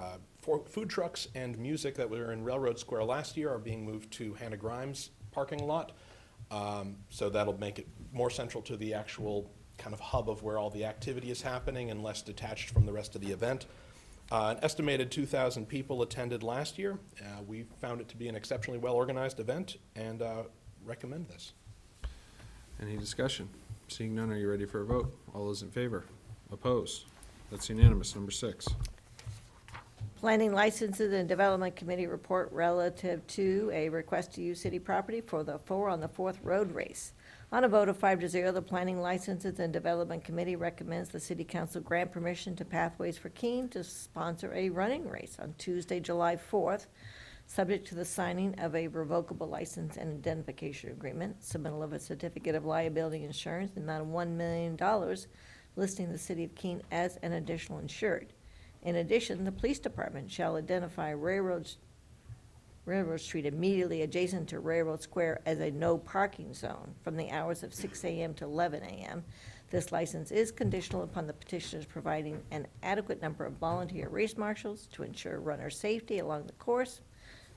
food trucks and music that were in Railroad Square last year are being moved to Hannah Grimes parking lot. So that'll make it more central to the actual kind of hub of where all the activity is happening and less detached from the rest of the event. An estimated 2,000 people attended last year. We found it to be an exceptionally well-organized event and recommend this. Any discussion? Seeing none, are you ready for a vote? All those in favor? Opposed? That's unanimous. Number 6. Planning Licenses and Development Committee report relative to a request to use city property for the 4 on the 4th road race. On a vote of 5-0, the Planning Licenses and Development Committee recommends the City Council grant permission to Pathways for Keene to sponsor a running race on Tuesday, July 4th, subject to the signing of a revocable license and identification agreement, submittal of a certificate of liability insurance in the amount of $1 million, listing the City of Keene as an additional insured. In addition, the Police Department shall identify Railroad Street immediately adjacent to Railroad Square as a no parking zone from the hours of 6 a.m. to 11 a.m. This license is conditional upon the petitioners providing an adequate number of volunteer race marshals to ensure runner safety along the course,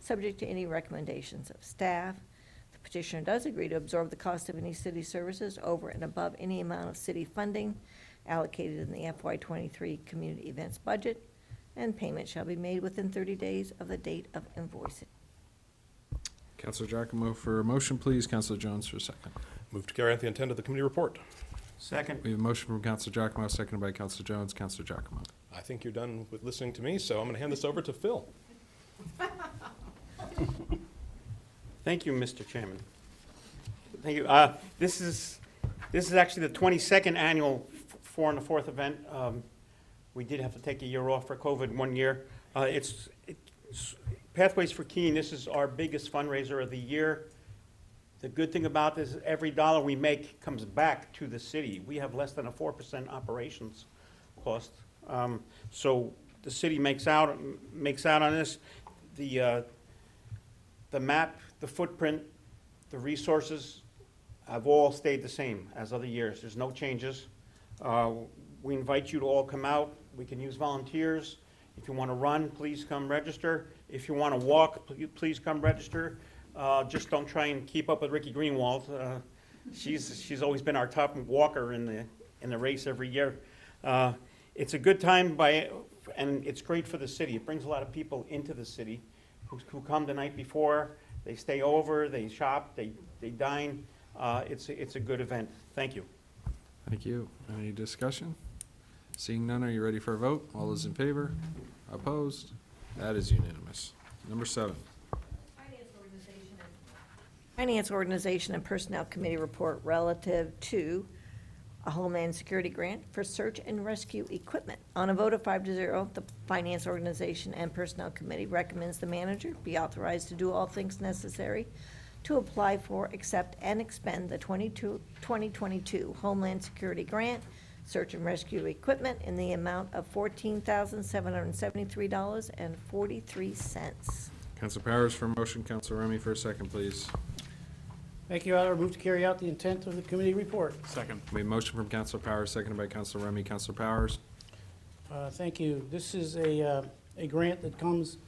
subject to any recommendations of staff. The petitioner does agree to absorb the cost of any city services over and above any amount of city funding allocated in the FY23 community events budget, and payment shall be made within 30 days of the date of invoicing. Counselor Giacomo for a motion, please. Counselor Jones for a second. Move to carry out the intent of the committee report. Second. We have a motion from Counselor Giacomo, seconded by Counselor Jones. Counselor Giacomo. I think you're done with listening to me, so I'm going to hand this over to Phil. Thank you, Mr. Chairman. Thank you. This is actually the 22nd annual 4 on the 4th event. We did have to take a year off for COVID 1 year. It's Pathways for Keene. This is our biggest fundraiser of the year. The good thing about this is every dollar we make comes back to the city. We have less than a 4% operations cost. So the city makes out on this. The map, the footprint, the resources have all stayed the same as other years. There's no changes. We invite you to all come out. We can use volunteers. If you want to run, please come register. If you want to walk, please come register. Just don't try and keep up with Ricky Greenwald. She's always been our top walker in the race every year. It's a good time and it's great for the city. It brings a lot of people into the city who come the night before. They stay over, they shop, they dine. It's a good event. Thank you. Thank you. Any discussion? Seeing none, are you ready for a vote? All those in favor? Opposed? That is unanimous. Number 7. Finance Organization and Personnel Committee report relative to a Homeland Security grant for search and rescue equipment. On a vote of 5-0, the Finance Organization and Personnel Committee recommends the manager be authorized to do all things necessary to apply for, accept, and expend the 2022 Homeland Security grant, search and rescue equipment in the amount of $14,773.43. Counselor Powers for a motion. Counselor Remy for a second, please. Thank you, Your Honor. Move to carry out the intent of the committee report. Second. We have a motion from Counselor Powers, seconded by Counselor Remy. Counselor Powers. Thank you. This is a grant that comes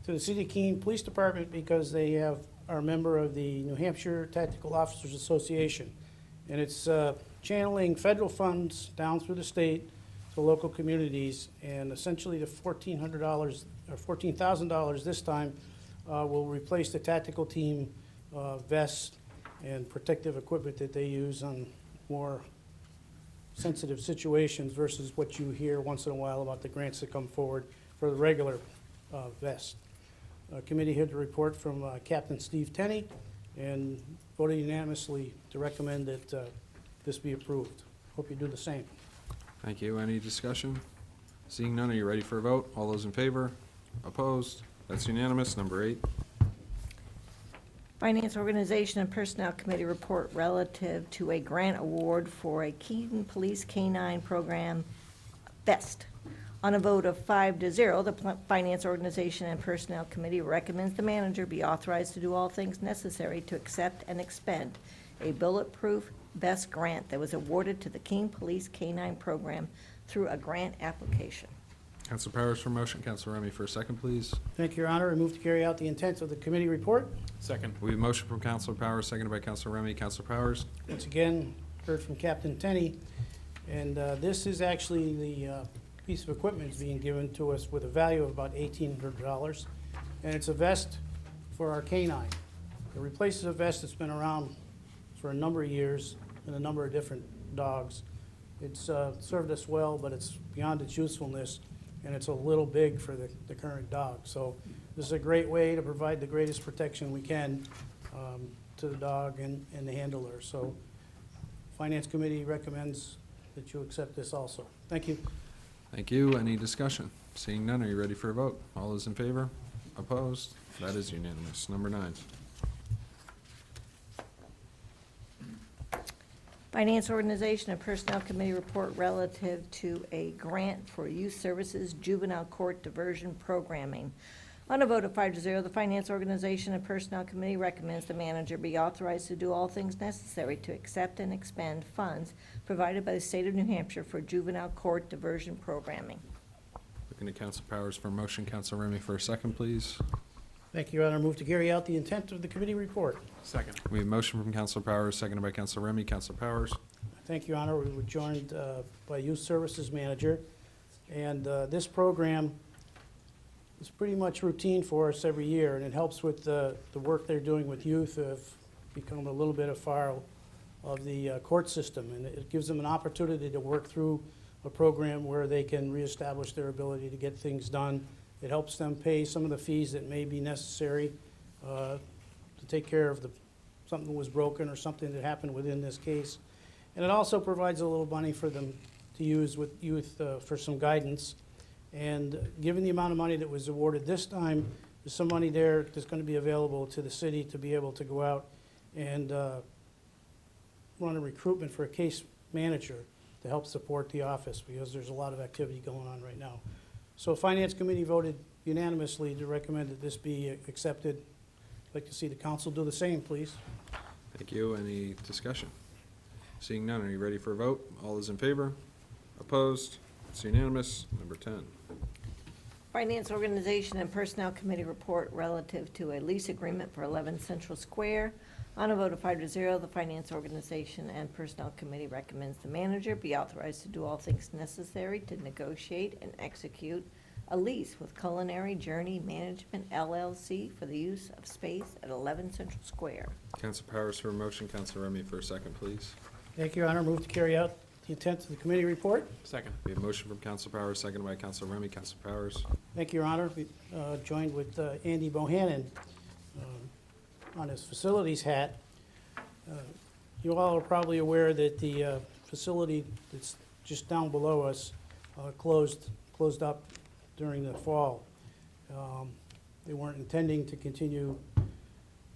to the City of Keene Police Department because they are a member of the New Hampshire Tactical Officers Association. And it's channeling federal funds down through the state to local communities. And essentially the $1,400 or $14,000 this time will replace the tactical team vests and protective equipment that they use on more sensitive situations versus what you hear once in a while about the grants that come forward for the regular vest. Committee had a report from Captain Steve Tenney and voted unanimously to recommend that this be approved. Hope you do the same. Thank you. Any discussion? Seeing none, are you ready for a vote? All those in favor? Opposed? That's unanimous. Number 8. Finance Organization and Personnel Committee report relative to a grant award for a Keene Police K-9 program vest. On a vote of 5-0, the Finance Organization and Personnel Committee recommends the manager be authorized to do all things necessary to accept and expend a bulletproof vest grant that was awarded to the Keene Police K-9 program through a grant application. Counselor Powers for motion. Counselor Remy for a second, please. Thank you, Your Honor. I move to carry out the intent of the committee report. Second. We have a motion from Counselor Powers, seconded by Counselor Remy. Counselor Powers. Once again, heard from Captain Tenney, and this is actually the piece of equipment is being given to us with a value of about $1,800, and it's a vest for our K-9. It replaces a vest that's been around for a number of years and a number of different dogs. It's served us well, but it's beyond its usefulness, and it's a little big for the current dog. So this is a great way to provide the greatest protection we can to the dog and the handler. So Finance Committee recommends that you accept this also. Thank you. Thank you. Any discussion? Seeing none, are you ready for a vote? All those in favor? Opposed? That is unanimous. Number 9. Finance Organization and Personnel Committee report relative to a grant for youth services juvenile court diversion programming. On a vote of 5-0, the Finance Organization and Personnel Committee recommends the manager be authorized to do all things necessary to accept and expend funds provided by the state of New Hampshire for juvenile court diversion programming. Looking to Council Powers for a motion. Council Remy for a second, please. Thank you, Your Honor. Move to carry out the intent of the committee report. Second. We have a motion from Council Powers, seconded by Council Remy. Council Powers. Thank you, Your Honor. We were joined by Youth Services Manager, and this program is pretty much routine for us every year, and it helps with the work they're doing with youth who have become a little bit of file of the court system, and it gives them an opportunity to work through a program where they can reestablish their ability to get things done. It helps them pay some of the fees that may be necessary to take care of something that was broken or something that happened within this case. And it also provides a little money for them to use with youth for some guidance. And given the amount of money that was awarded this time, there's some money there that's going to be available to the city to be able to go out and run a recruitment for a case manager to help support the office, because there's a lot of activity going on right now. So Finance Committee voted unanimously to recommend that this be accepted. I'd like to see the council do the same, please. Thank you. Any discussion? Seeing none, are you ready for a vote? All those in favor? Opposed? It's unanimous. Number 10. Finance Organization and Personnel Committee report relative to a lease agreement for 11 Central Square. On a vote of 5-0, the Finance Organization and Personnel Committee recommends the manager be authorized to do all things necessary to negotiate and execute a lease with Culinary Journey Management LLC for the use of space at 11 Central Square. Council Powers for a motion. Council Remy for a second, please. Thank you, Your Honor. Move to carry out the intent of the committee report. Second. We have a motion from Council Powers, seconded by Council Remy. Council Powers. Thank you, Your Honor. We joined with Andy Bohannon on his facilities hat. You all are probably aware that the facility that's just down below us closed up during the fall. They weren't intending to continue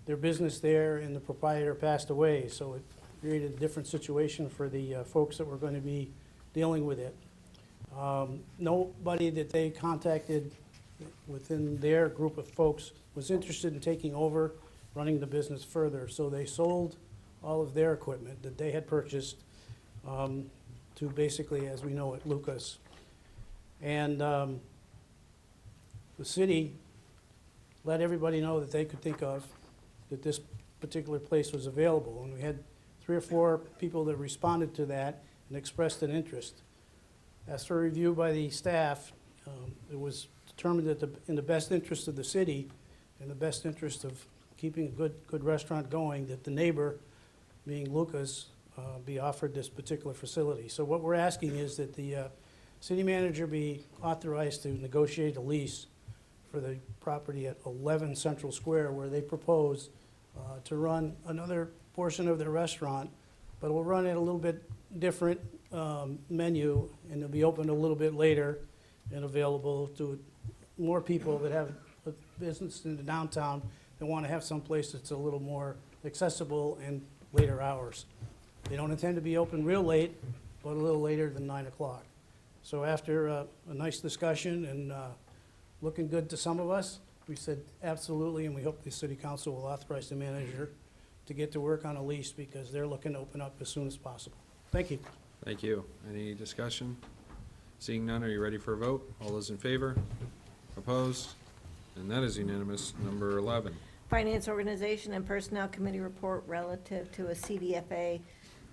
their business there, and the proprietor passed away, so it created a different situation for the folks that were going to be dealing with it. Nobody that they contacted within their group of folks was interested in taking over running the business further, so they sold all of their equipment that they had purchased to basically, as we know it, Lucas. And the city let everybody know that they could think of that this particular place was available, and we had 3 or 4 people that responded to that and expressed an interest. After review by the staff, it was determined that in the best interest of the city, in the best interest of keeping a good restaurant going, that the neighbor, being Lucas, be offered this particular facility. So what we're asking is that the city manager be authorized to negotiate a lease for the property at 11 Central Square, where they propose to run another portion of their restaurant, but we'll run it a little bit different menu, and it'll be open a little bit later and available to more people that have a business in the downtown that want to have some place that's a little more accessible and later hours. They don't intend to be open real late, but a little later than 9 o'clock. So after a nice discussion and looking good to some of us, we said absolutely, and we hope the city council will authorize the manager to get to work on a lease, because they're looking to open up as soon as possible. Thank you. Thank you. Any discussion? Seeing none, are you ready for a vote? All those in favor? Opposed? And that is unanimous. Number 11. Finance Organization and Personnel Committee report relative to a CDFA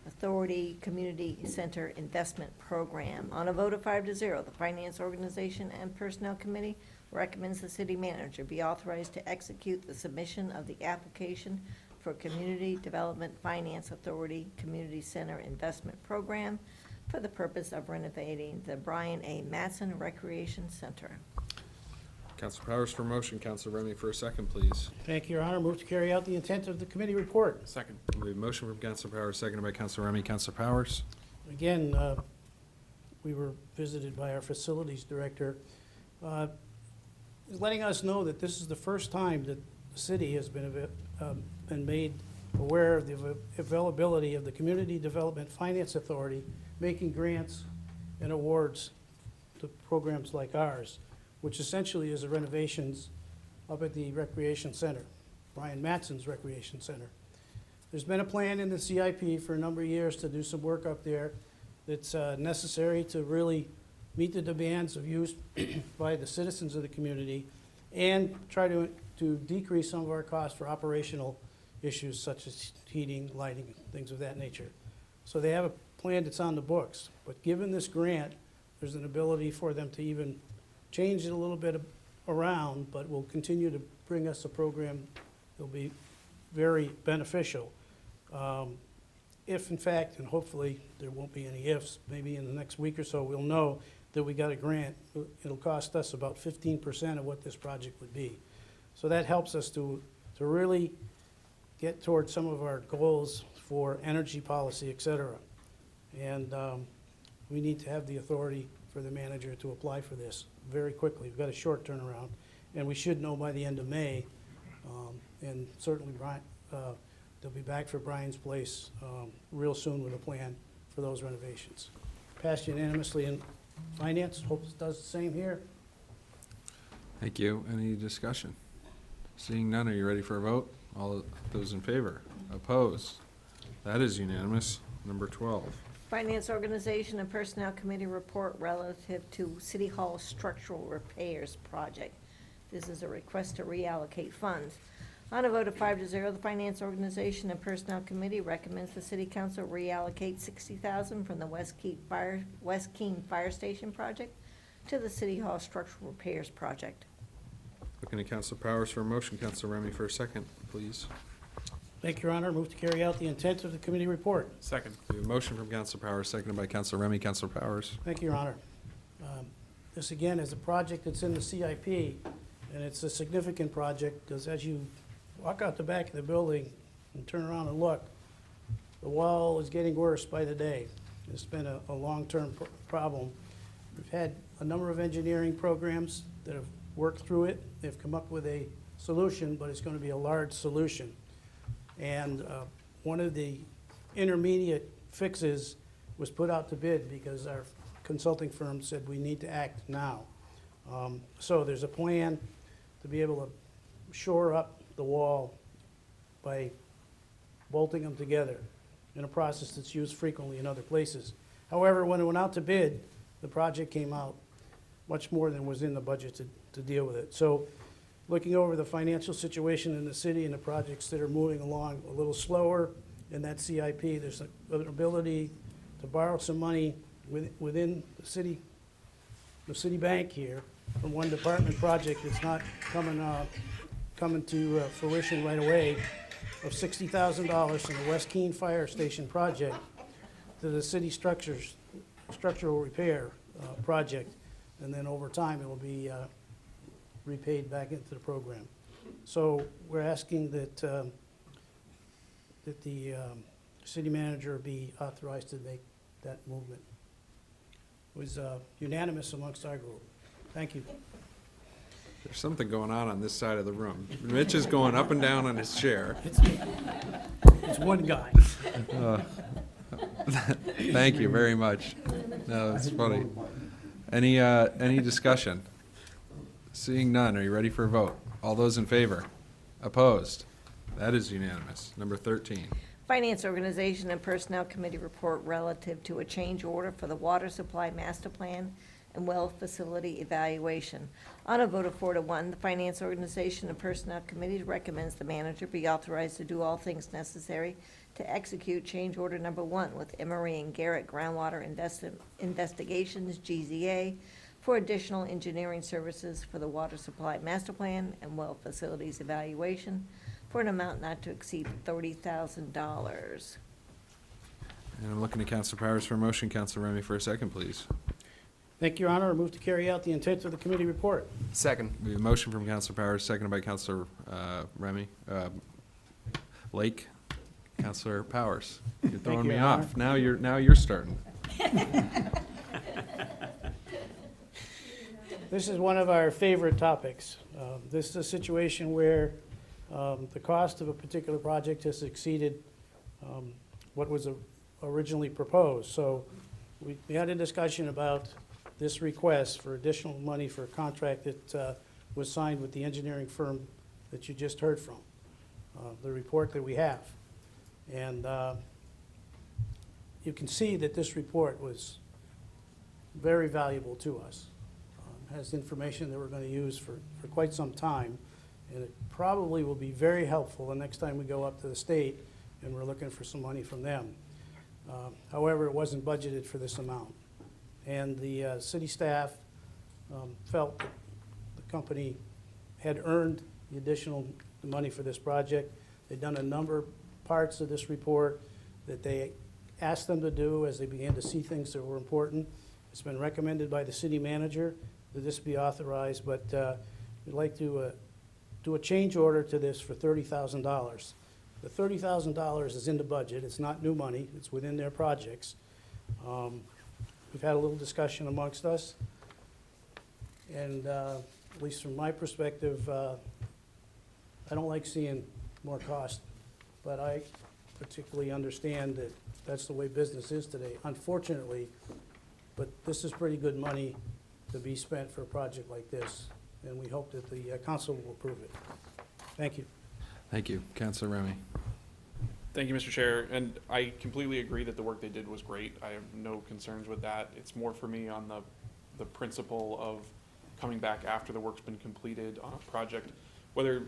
Authority Community Center Investment Program. On a vote of 5-0, the Finance Organization and Personnel Committee recommends the city manager be authorized to execute the submission of the application for Community Development Finance Authority Community Center Investment Program for the purpose of renovating the Brian A. Matson Recreation Center. Counselor Powers for motion, Counselor Remy for a second, please. Thank you, Your Honor. Move to carry out the intent of the committee report. Second. We have a motion from Counselor Powers, seconded by Counselor Remy. Counselor Powers? Again, we were visited by our facilities director, letting us know that this is the first time that the city has been made aware of the availability of the Community Development Finance Authority making grants and awards to programs like ours, which essentially is the renovations up at the Recreation Center, Brian Matson's Recreation Center. There's been a plan in the CIP for a number of years to do some work up there that's necessary to really meet the demands of use by the citizens of the community and try to decrease some of our costs for operational issues such as heating, lighting, things of that nature. So they have a plan that's on the books, but given this grant, there's an ability for them to even change it a little bit around, but will continue to bring us a program that'll be very beneficial. If in fact, and hopefully there won't be any ifs, maybe in the next week or so, we'll know that we got a grant. It'll cost us about 15% of what this project would be. So that helps us to really get towards some of our goals for energy policy, et cetera. And we need to have the authority for the manager to apply for this very quickly. We've got a short turnaround, and we should know by the end of May. And certainly Brian, they'll be back for Brian's Place real soon with a plan for those renovations. Passed unanimously in finance. Hope it does the same here. Thank you. Any discussion? Seeing none, are you ready for a vote? All those in favor? Opposed? That is unanimous. Number 12. Finance Organization and Personnel Committee report relative to City Hall structural repairs project. This is a request to reallocate funds. On a vote of 5-0, the Finance Organization and Personnel Committee recommends the City Council reallocate $60,000 from the West Keene Fire Station project to the City Hall structural repairs project. Looking at Counselor Powers for a motion, Counselor Remy for a second, please. Thank you, Your Honor. Move to carry out the intent of the committee report. Second. We have a motion from Counselor Powers, seconded by Counselor Remy. Counselor Powers? Thank you, Your Honor. This again is a project that's in the CIP, and it's a significant project because as you walk out the back of the building and turn around and look, the wall is getting worse by the day. It's been a long-term problem. We've had a number of engineering programs that have worked through it. They've come up with a solution, but it's going to be a large solution. And one of the intermediate fixes was put out to bid because our consulting firm said we need to act now. So there's a plan to be able to shore up the wall by bolting them together in a process that's used frequently in other places. However, when it went out to bid, the project came out much more than was in the budget to deal with it. So looking over the financial situation in the city and the projects that are moving along a little slower in that CIP, there's an ability to borrow some money within the city bank here from one department project that's not coming to fruition right away of $60,000 from the West Keene Fire Station project to the city structural repair project. And then over time, it will be repaid back into the program. So we're asking that that the city manager be authorized to make that movement. It was unanimous amongst our group. Thank you. There's something going on this side of the room. Mitch is going up and down on his chair. It's one guy. Thank you very much. No, it's funny. Any discussion? Seeing none, are you ready for a vote? All those in favor? Opposed? That is unanimous. Number 13. Finance Organization and Personnel Committee report relative to a change order for the water supply master plan and well facility evaluation. On a vote of 4-1, the Finance Organization and Personnel Committee recommends the manager be authorized to do all things necessary to execute change order number 1 with Emery and Garrett Groundwater Investigations, GZA, for additional engineering services for the water supply master plan and well facilities evaluation for an amount not to exceed $30,000. And I'm looking to Counselor Powers for a motion. Counselor Remy for a second, please. Thank you, Your Honor. I move to carry out the intent of the committee report. Second. We have a motion from Counselor Powers, seconded by Counselor Remy. Lake, Counselor Powers. You're throwing you, me Your off. Now you're starting. This is one of our favorite topics. This is a situation where the cost of a particular project has exceeded what was originally proposed. So we had a discussion about this request for additional money for a contract that was signed with the engineering firm that you just heard from, the report that we have. And you can see that this report was very valuable to us. Has information that we're going to use for quite some time, and it probably will be very helpful the next time we go up to the state and we're looking for some money from them. However, it wasn't budgeted for this amount. And the city staff felt that the company had earned the additional money for this project. They'd done a number of parts of this report that they asked them to do as they began to see things that were important. It's been recommended by the city manager that this be authorized, but we'd like to do a change order to this for $30,000. The $30,000 is in the budget. It's not new money. It's within their projects. We've had a little discussion amongst us, and at least from my perspective, I don't like seeing more cost, but I particularly understand that that's the way business is today, unfortunately. But this is pretty good money to be spent for a project like this, and we hope that the council will approve it. Thank you. Thank you. Counselor Remy. Thank you, Mr. Chair, and I completely agree that the work they did was great. I have no concerns with that. It's more for me on the principle of coming back after the work's been completed on a project, whether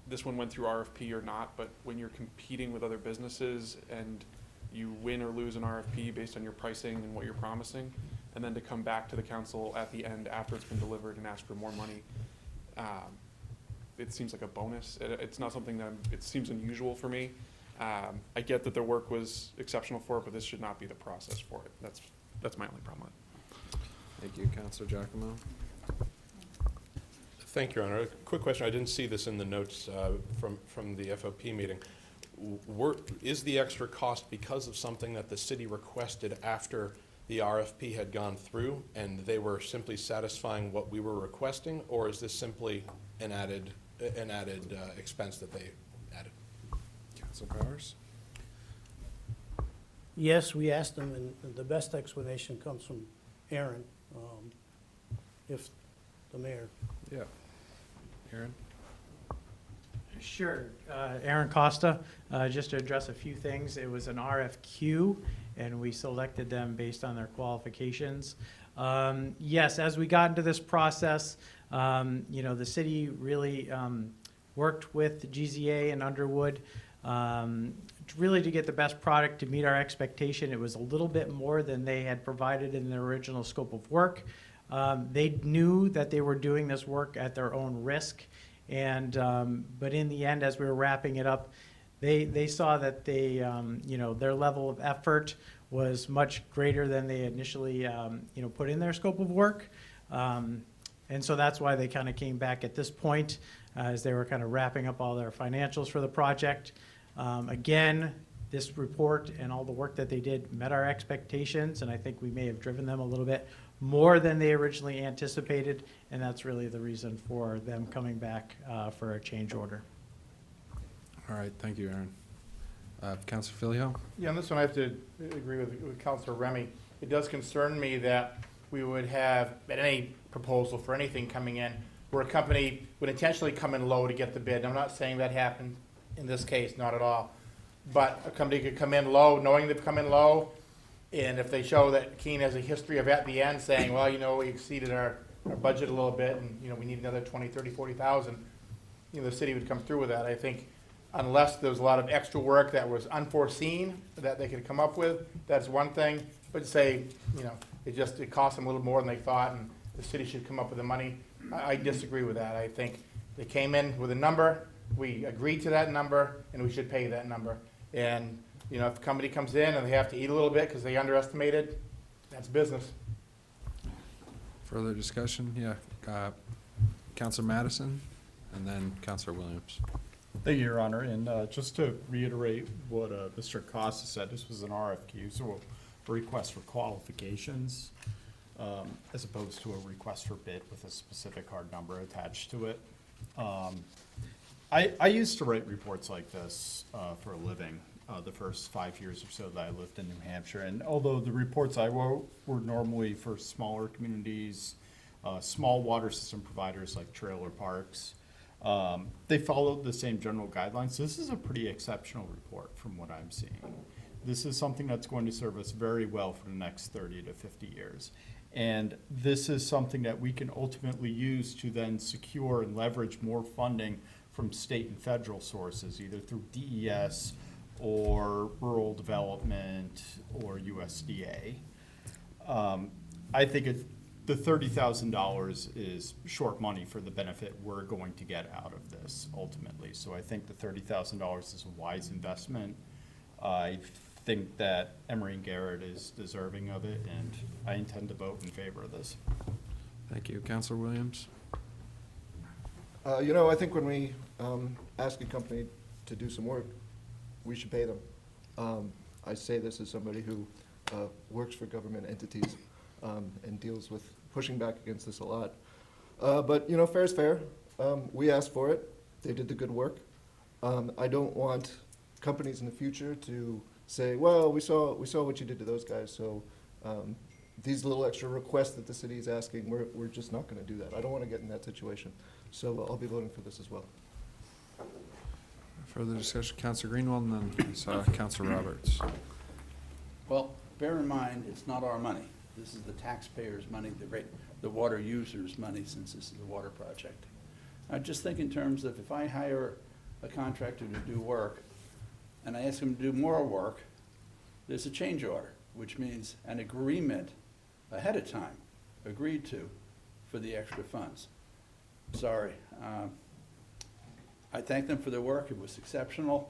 this one went through RFP or not, but when you're competing with other businesses and you win or lose an RFP based on your pricing and what you're promising, and then to come back to the council at the end after it's been delivered and ask for more money, it seems like a bonus. It's not something that it seems unusual for me. I get that their work was exceptional for it, but this should not be the process for it. That's my only problem with it. Thank you. Counselor Giacomo. Thank you, Your Honor. A quick question. I didn't see this in the notes from the FOP meeting. Is the extra cost because of something that the city requested after the RFP had gone through and they were simply satisfying what we were requesting, or is this simply an added expense that they added? Counselor Powers. Yes, we asked them, and the best explanation comes from Aaron, if the mayor. Yeah. Aaron. Sure. Aaron Costa, just to address a few things. It was an RFQ, and we selected them based on their qualifications. Yes, as we got into this process, the city really worked with GZA and Underwood really to get the best product to meet our expectation. It was a little bit more than they had provided in their original scope of work. They knew that they were doing this work at their own risk, and but in the end, as we were wrapping it up, they saw that their level of effort was much greater than they initially put in their scope of work, and so that's why they kind of came back at this point as they were kind of wrapping up all their financials for the project. Again, this report and all the work that they did met our expectations, and I think we may have driven them a little bit more than they originally anticipated, and that's really the reason for them coming back for a change order. All right. Thank you, Aaron. Counselor Filio. Yeah, on this one, I have to agree with Counselor Remy. It does concern me that we would have, at any proposal for anything coming in, where a company would intentionally come in low to get the bid. I'm not saying that happened in this case, not at all. But a company could come in low, knowing they've come in low, and if they show that Keene has a history of at the end saying, well, we exceeded our budget a little bit, and, we need another 20, 30, 40,000, the city would come through with that. I think unless there's a lot of extra work that was unforeseen that they could come up with, that's one thing. But say, it cost them a little more than they thought, and the city should come up with the money. I disagree with that. I think they came in with a number, we agreed to that number, and we should pay that number. And, you know, if the company comes in and they have to eat a little bit because they underestimated, that's business. Further discussion? Yeah. Counselor Madison, and then Counselor Williams. Thank you, Your Honor. And just to reiterate what Mr. Costa said, this was an RFQ, so a request for qualifications, as opposed to a request for bid with a specific hard number attached to it. I used to write reports like this for a living the first 5 years or so that I lived in New Hampshire. And although the reports I wrote were normally for smaller communities, small water system providers like trailer parks, they followed the same general guidelines. This is a pretty exceptional report from what I'm seeing. This is something that's going to serve us very well for the next 30 to 50 years. And this is something that we can ultimately use to then secure and leverage more funding from state and federal sources, either through DES or rural development or USDA. I think the $30,000 is short money for the benefit we're going to get out of this ultimately. So I think the $30,000 is a wise investment. I think that Emery and Garrett is deserving of it, and I intend to vote in favor of this. Thank you. Counselor Williams? You know, I think when we ask a company to do some work, we should pay them. I say this as somebody who works for government entities and deals with pushing back against this a lot. But, you know, fair is fair. We asked for it. They did the good work. I don't want companies in the future to say, well, we saw what you did to those guys, so these little extra requests that the city is asking, we're just not going to do that. I don't want to get in that situation. So I'll be voting for this as well. Further discussion, Counselor Greenwald, and then Counselor Roberts. Well, bear in mind, it's not our money. This is the taxpayers' money, the water users' money, since this is a water project. I just think in terms of if I hire a contractor to do work, and I ask him to do more work, there's a change order, which means an agreement ahead of time, agreed to, for the extra funds. Sorry. I thank them for their work. It was exceptional.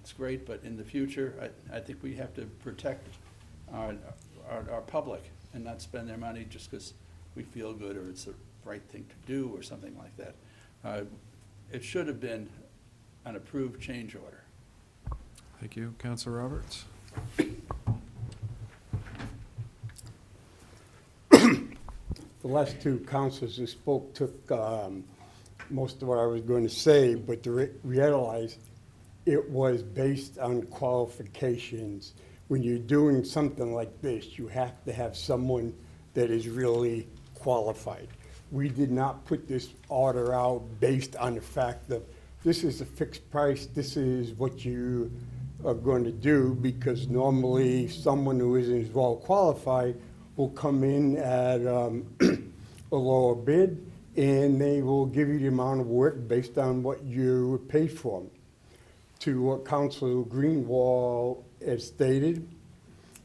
It's great, but in the future, I think we have to protect our public and not spend their money just because we feel good or it's the right thing to do or something like that. It should have been an approved change order. Thank you. Counselor Roberts? The last two councilors who spoke took most of what I was going to say, but to realize it was based on qualifications. When you're doing something like this, you have to have someone that is really qualified. We did not put this order out based on the fact that this is a fixed price, this is what you are going to do, because normally someone who isn't as well qualified will come in at a lower bid, and they will give you the amount of work based on what you paid for them. To what Councilor Greenwald has stated,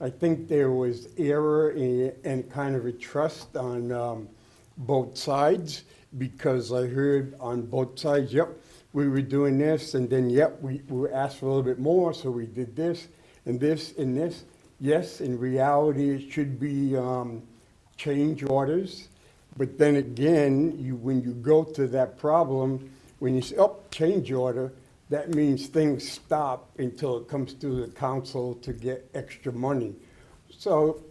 I think there was error and kind of a trust on both sides, because I heard on both sides, yep, we were doing this, and then, yep, we were asked for a little bit more, so we did this and this and this. Yes, in reality, it should be change orders. But then again, when you go to that problem, when you say, oh, change order, that means things stop until it comes to the council to get extra money. So,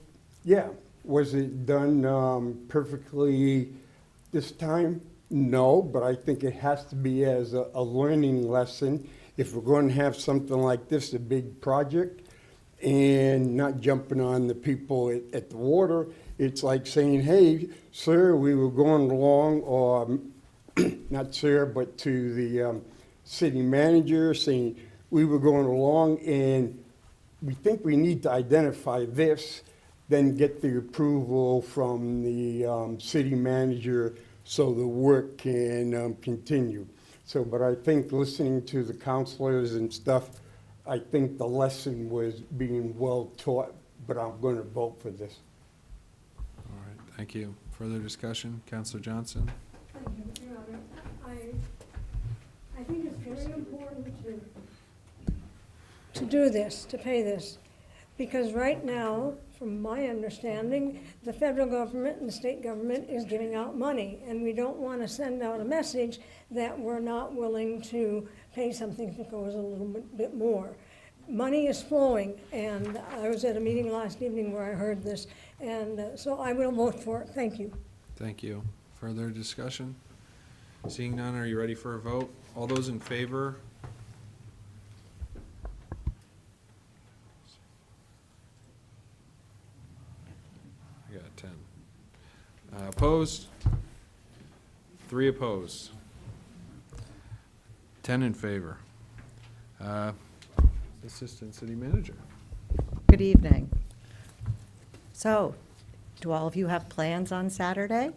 yeah, was it done perfectly this time? No, but I think it has to be as a learning lesson. If we're going to have something like this, a big project, and not jumping on the people at the water, it's like saying, hey, sir, we were going along, or not sir, but to the city manager, saying we were going along and we think we need to identify this, then get the approval from the city manager so the work can continue. So, but I think listening to the counselors and stuff, I think the lesson was being well taught, but I'm going to vote for this. All right, thank you. Further discussion? Counselor Johnson? Thank you, Your Honor. I think it's very important to do this, to pay this, because right now, from my understanding, the federal government and the state government is giving out money, and we don't want to send out a message that we're not willing to pay something that goes a little bit more. Money is flowing, and I was at a meeting last evening where I heard this, and so I will vote for it. Thank you. Thank you. Further discussion? Seeing none, are you ready for a vote? All those in favor? I got 10. Opposed? 3 opposed. 10 in favor. Assistant City Manager. Good evening. So, do all of you have plans on Saturday?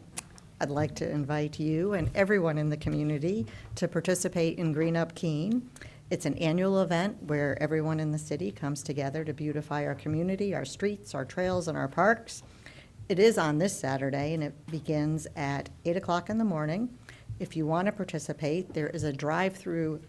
I'd like to invite you and everyone in the community to participate in Green Up Keene. It's an annual event where everyone in the city comes together to beautify our community, our streets, our trails, and our parks. It is on this Saturday, and it begins at 8 o'clock in the morning. If you want to participate, there is a drive-through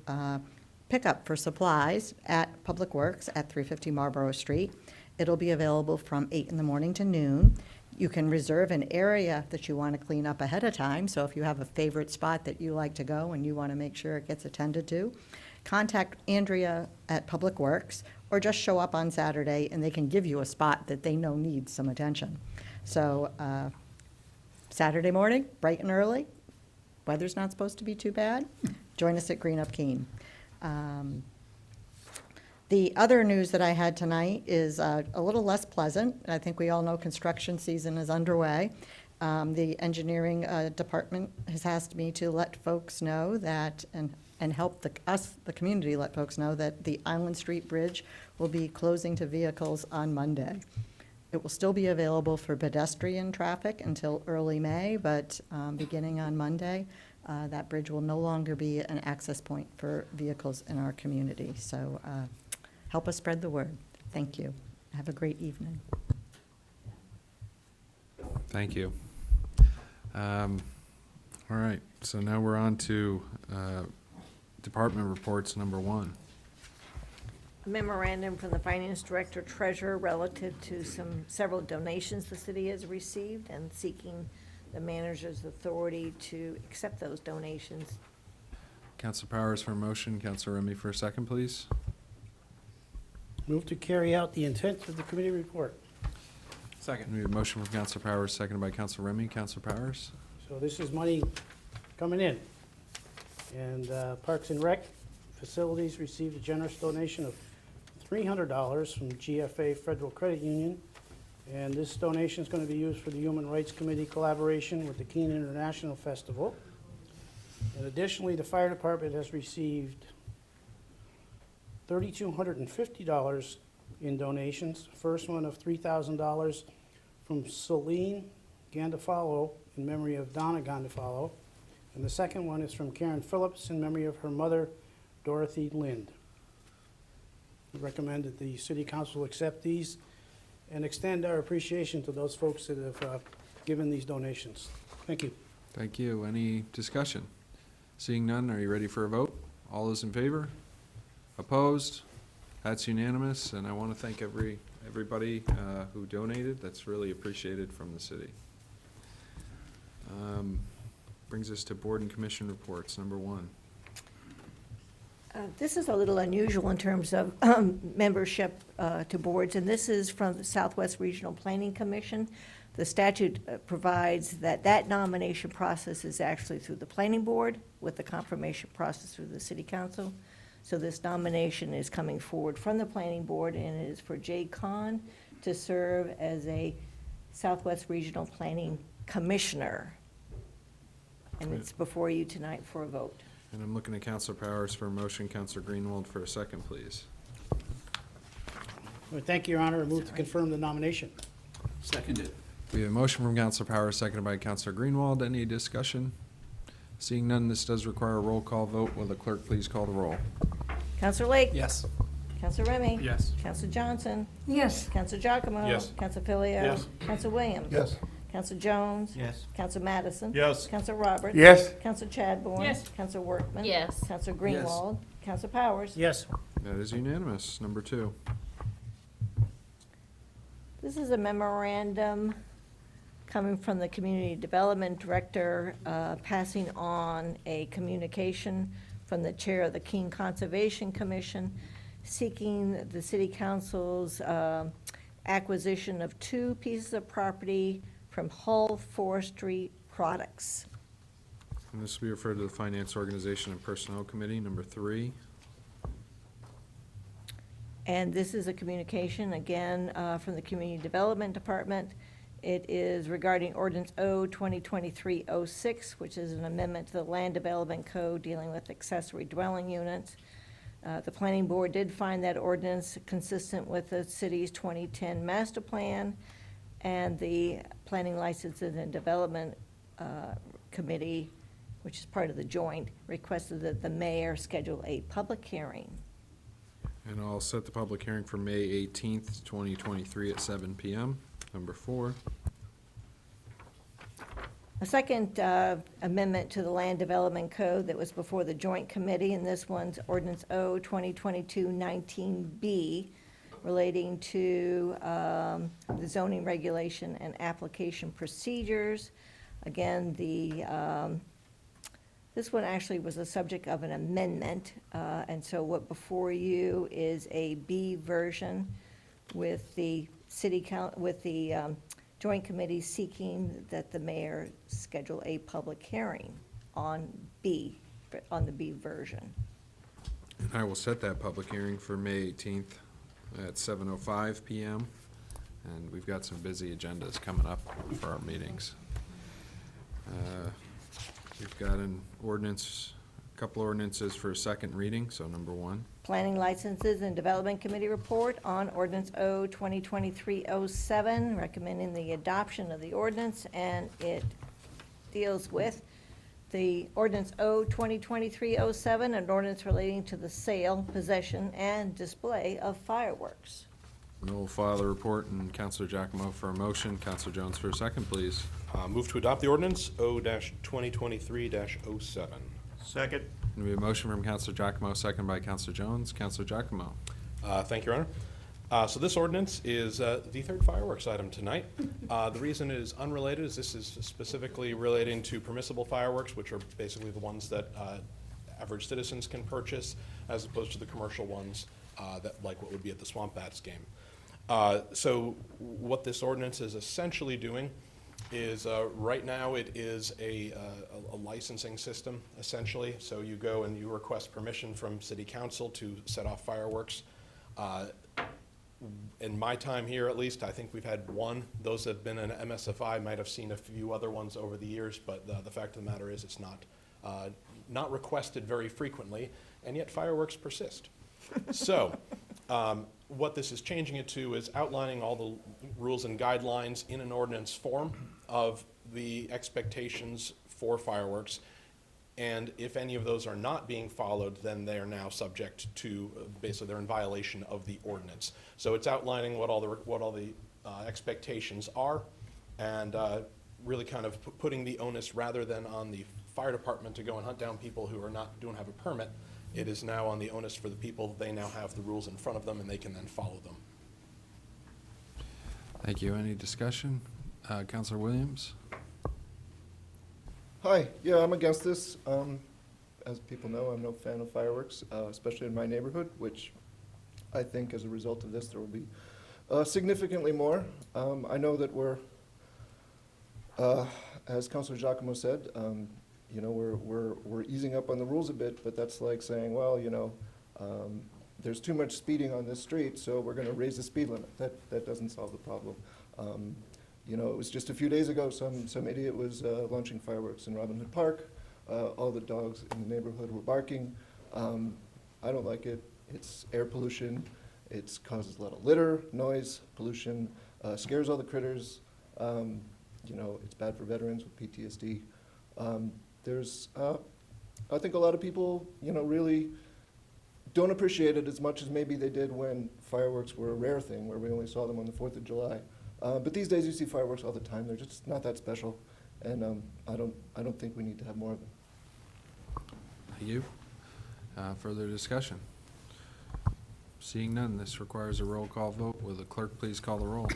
pickup for supplies at Public Works at 350 Marlborough Street. It'll be available from 8 in the morning to noon. You can reserve an area that you want to clean up ahead of time, so if you have a favorite spot that you like to go and you want to make sure it gets attended to, contact Andrea at Public Works, or just show up on Saturday and they can give you a spot that they know needs some attention. So Saturday morning, bright and early, weather's not supposed to be too bad. Join us at Green Up Keene. The other news that I had tonight is a little less pleasant. I think we all know construction season is underway. The engineering department has asked me to let folks know that, and help the community let folks know that the Island Street Bridge will be closing to vehicles on Monday. It will still be available for pedestrian traffic until early May, but beginning on Monday, that bridge will no longer be an access point for vehicles in our community. So help us spread the word. Thank you. Have a great evening. Thank you. All right, so now we're on to department reports number 1. A memorandum from the Finance Director Treasurer relative to several donations the city has received and seeking the manager's authority to accept those donations. Council Powers for a motion, Council Remy for a second, please. Move to carry out the intent of the committee report. Second. We have a motion from Council Powers, seconded by Council Remy. Council Powers? So this is money coming in. And Parks and Rec Facilities received a generous donation of $300 from GFA Federal Credit Union. And this donation is going to be used for the Human Rights Committee collaboration with the Keene International Festival. And additionally, the fire department has received $3,250 in donations. First one of $3,000 from Celine Gandafalo in memory of Donna Gandafalo. And the second one is from Karen Phillips in memory of her mother, Dorothy Lind. We recommend that the City Council accept these and extend our appreciation to those folks that have given these donations. Thank you. Thank you. Any discussion? Seeing none, are you ready for a vote? All those in favor? Opposed? That's unanimous, and I want to thank everybody who donated. That's really appreciated from the city. Brings us to board and commission reports, number 1. This is a little unusual in terms of membership to boards, and this is from the Southwest Regional Planning Commission. The statute provides that that nomination process is actually through the planning board with the confirmation process through the city council. So this nomination is coming forward from the planning board, and it is for Jay Kahn to serve as a Southwest Regional Planning Commissioner. And it's before you tonight for a vote. And I'm looking at Council Powers for a motion, Council Greenwald for a second, please. Well, thank you, Your Honor. I move to confirm the nomination. Seconded. We have a motion from Council Powers, seconded by Council Greenwald. Any discussion? Seeing none, this does require a roll call vote. Will the clerk please call the roll? Counselor Lake? Yes. Counselor Remy? Yes. Counselor Johnson? Yes. Counselor Giacomo? Yes. Counselor Filio? Yes. Counselor Williams? Yes. Counselor Jones? Yes. Counselor Madison? Yes. Counselor Roberts? Yes. Counselor Chadbourne? Yes. Counselor Workman? Yes. Counselor Greenwald? Counselor Powers? Yes. That is unanimous. Number 2. This is a memorandum coming from the Community Development Director, passing on a communication from the Chair of the Keene Conservation Commission, seeking the City Council's acquisition of 2 pieces of property from Hull Forestry Products. And this will be referred to the Finance Organization and Personnel Committee. Number 3. And this is a communication, again, from the Community Development Department. It is regarding Ordinance O 2023-06, which is an amendment to the Land Development Code dealing with accessory dwelling units. The Planning Board did find that ordinance consistent with the city's 2010 master plan, and the Planning Licenses and Development Committee, which is part of the joint, requested that the mayor schedule a public hearing. And I'll set the public hearing for May 18th, 2023 at 7 PM. Number 4. A second amendment to the Land Development Code that was before the Joint Committee, and this one's Ordinance O 2022-19B, relating to the zoning regulation and application procedures. Again, this one actually was the subject of an amendment, and so what before you is a B version with the Joint Committee seeking that the mayor schedule a public hearing on the B version. And I will set that public hearing for May 18th at 7:05 PM. And we've got some busy agendas coming up for our meetings. We've got an ordinance, a couple ordinances for a second reading, so number 1. Planning Licenses and Development Committee report on Ordinance O 2023-07, recommending the adoption of the ordinance, and it deals with the Ordinance O 2023-07, an ordinance relating to the sale, possession, and display of fireworks. And we'll file the report, and Counselor Giacomo for a motion. Counselor Jones for a second, please. Move to adopt the ordinance O-2023-07. Second. And we have a motion from Counselor Giacomo, second by Counselor Jones. Counselor Giacomo. Thank you, Your Honor. So this ordinance is the third fireworks item tonight. The reason it is unrelated is this is specifically relating to permissible fireworks, which are basically the ones that average citizens can purchase, as opposed to the commercial ones that, like what would be at the Swamp Bats game. So what this ordinance is essentially doing is right now it is a licensing system, essentially. So you go and you request permission from City Council to set off fireworks. In my time here, at least, I think we've had one. Those that have been in MSFI might have seen a few other ones over the years, but the fact of the matter is it's not requested very frequently, and yet fireworks persist. So what this is changing it to is outlining all the rules and guidelines in an ordinance form of the expectations for fireworks. And if any of those are not being followed, then they are now subject to, basically they're in violation of the ordinance. So it's outlining what all the expectations are, and really kind of putting the onus, rather than on the fire department to go and hunt down people who don't have a permit, it is now on the onus for the people. They now have the rules in front of them, and they can then follow them. Thank you. Any discussion? Counselor Williams? Hi, yeah, I'm against this. As people know, I'm no fan of fireworks, especially in my neighborhood, which I think as a result of this, there will be significantly more. I know that we're, as Councilor Giacomo said, you know, we're easing up on the rules a bit, but that's like saying, well, you know, there's too much speeding on this street, so we're going to raise the speed limit. That doesn't solve the problem. You know, it was just a few days ago, some idiot was launching fireworks in Robin Hood Park. All the dogs in the neighborhood were barking. I don't like it. It's air pollution. It causes a lot of litter, noise, pollution, scares all the critters. You know, it's bad for veterans with PTSD. I think a lot of people, you know, really don't appreciate it as much as maybe they did when fireworks were a rare thing, where we only saw them on the 4th of July. But these days you see fireworks all the time. They're just not that special, and I don't think we need to have more of them. Thank you. Further discussion? Seeing none, this requires a roll call vote. Will the clerk please call the roll?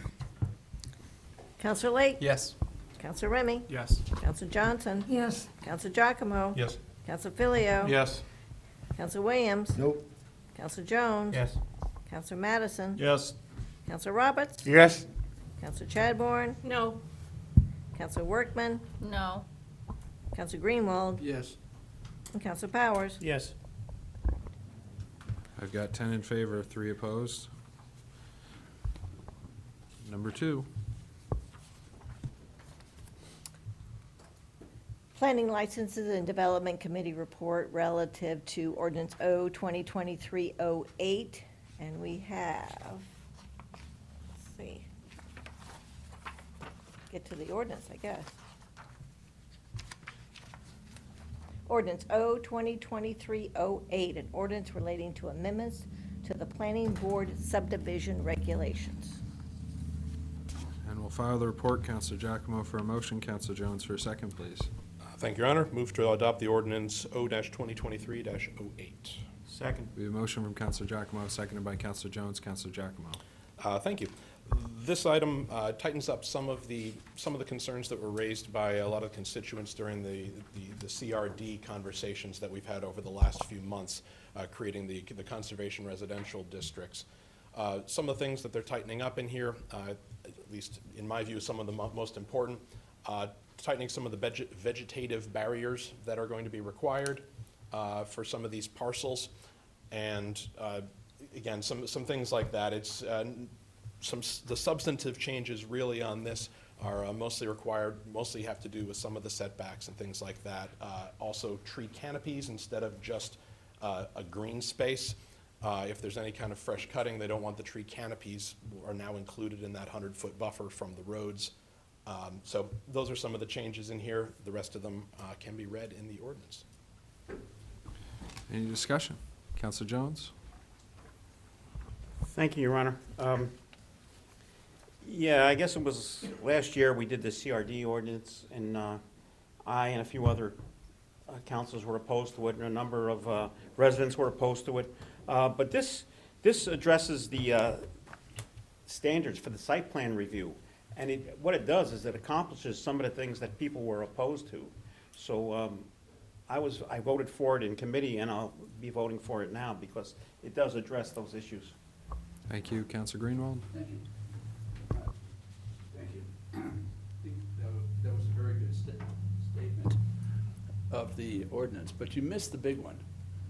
Counselor Lake? Yes. Counselor Remy? Yes. Counselor Johnson? Yes. Counselor Giacomo? Yes. Counselor Filio? Yes. Counselor Williams? Nope. Counselor Jones? Yes. Counselor Madison? Yes. Counselor Roberts? Yes. Counselor Chadbourne? No. Counselor Workman? No. Counselor Greenwald? Yes. And Counselor Powers? Yes. I've got 10 in favor, 3 opposed. Number 2. Planning Licenses and Development Committee report relative to ordinance O 2023-08. And we have, let's see, get to the ordinance, I guess. Ordinance O 2023-08, an ordinance relating to amendments to the Planning Board subdivision regulations. And we'll file the report. Counselor Giacomo for a motion, Counselor Jones for a second, please. Thank you, Your Honor. Move to adopt the ordinance O-2023-08. Second. We have a motion from Counselor Giacomo, seconded by Counselor Jones. Counselor Giacomo. Thank you. This item tightens up some of the concerns that were raised by a lot of constituents during the CRD conversations that we've had over the last few months, creating the conservation residential districts. Some of the things that they're tightening up in here, at least in my view, some of the most important, tightening some of the vegetative barriers that are going to be required for some of these parcels. And again, some things like that. It's the substantive changes really on this are mostly have to do with some of the setbacks and things like that. Also tree canopies instead of just a green space. If there's any kind of fresh cutting, they don't want the tree canopies are now included in that 100-foot buffer from the roads. So those are some of the changes in here. The rest of them can be read in the ordinance. Any discussion? Counselor Jones? Thank you, Your Honor. Yeah, I guess it was last year we did the CRD ordinance, and I and a few other councils were opposed to it, and a number of residents were opposed to it. But this addresses the standards for the site plan review. And what it does is it accomplishes some of the things that people were opposed to. So I voted for it in committee, and I'll be voting for it now because it does address those issues. Thank you. Counselor Greenwald? Thank you. Thank you. I think that was a very good statement of the ordinance, but you missed the big one.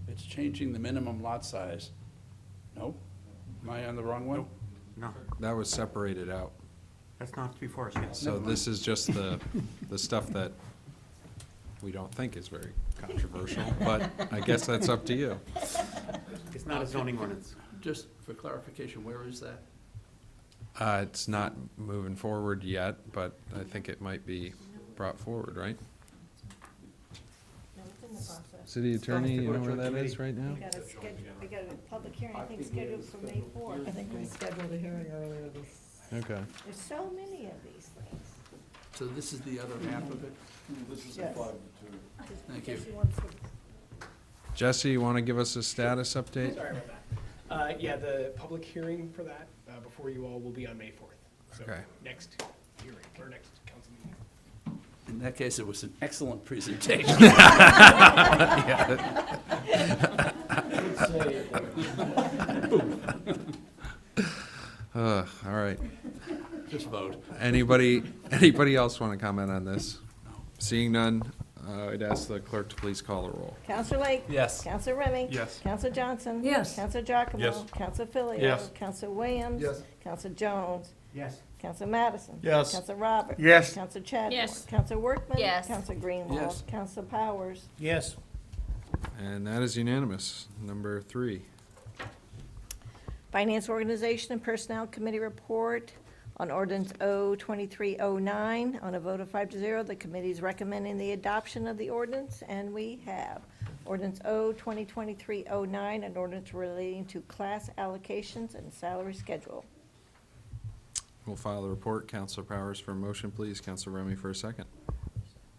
It's changing the minimum lot size. No? Am I on the wrong one? No, That was separated out. that's not before us yet. So this is just the stuff that we don't think is very controversial, but I guess that's up to you. It's not a zoning ordinance. Just for clarification, where is that? It's not moving forward yet, but I think it might be brought forward, right? No, it's in the process. City Attorney, you know where that is right now? We got a public hearing, I think, scheduled for May 4th. I think we scheduled a hearing earlier this. Okay. There's so many of these things. So this is the other half of it? Yes. Thank you. Jesse wants to- Jesse, you want to give us a status update? Sorry about that. Yeah, the public hearing for that before you all will be on May 4th. So Okay. next hearing, or next council meeting. In that case, it was an excellent presentation. All right. Just vote. Anybody else want to comment on this? Seeing none, I'd ask the clerk to please call the roll. Counselor Lake? Yes. Counselor Remy? Yes. Counselor Johnson? Yes. Counselor Giacomo? Yes. Counselor Filio? Yes. Counselor Williams? Yes. Counselor Jones? Yes. Counselor Madison? Yes. Counselor Roberts? Yes. Counselor Chadbourne? Yes. Counselor Workman? Yes. Counselor Greenwald? Yes. Counselor Powers? Yes. And that is unanimous. Number 3. Finance Organization and Personnel Committee report on ordinance O 2309. On a vote of 5-0, the committee is recommending the adoption of the ordinance, and we have ordinance O 2023-09, an ordinance relating to class allocations and salary schedule. We'll file the report. Counselor Powers for a motion, please. Counselor Remy for a second.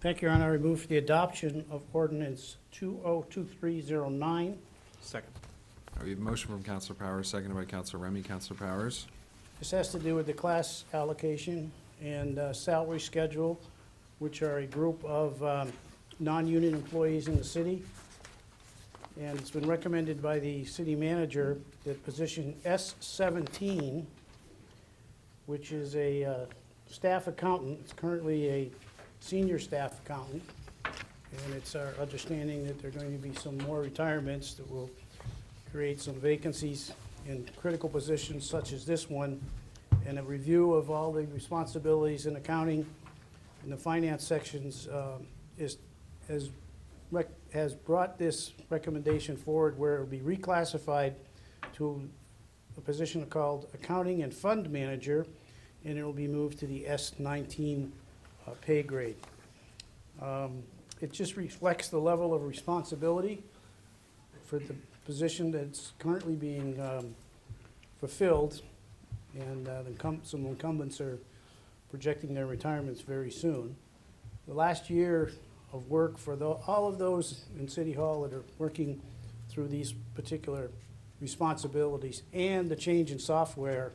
Thank you, Your Honor. I move for the adoption of ordinance 202309. Second. We have a motion from Counselor Powers, seconded by Counselor Remy. Counselor Powers? This has to do with the class allocation and salary schedule, which are a group of non-union employees in the city. And it's been recommended by the city manager that position S17, which is a staff accountant, it's currently a senior staff accountant, and it's our understanding that there are going to be some more retirements that will create some vacancies in critical positions such as this one, and a review of all the responsibilities in accounting in the finance sections has brought this recommendation forward where it will be reclassified to a position called Accounting and Fund Manager, and it will be moved to the S19 pay grade. It just reflects the level of responsibility for the position that's currently being fulfilled, and some incumbents are projecting their retirements very soon. The last year of work for all of those in City Hall that are working through these particular responsibilities and the change in software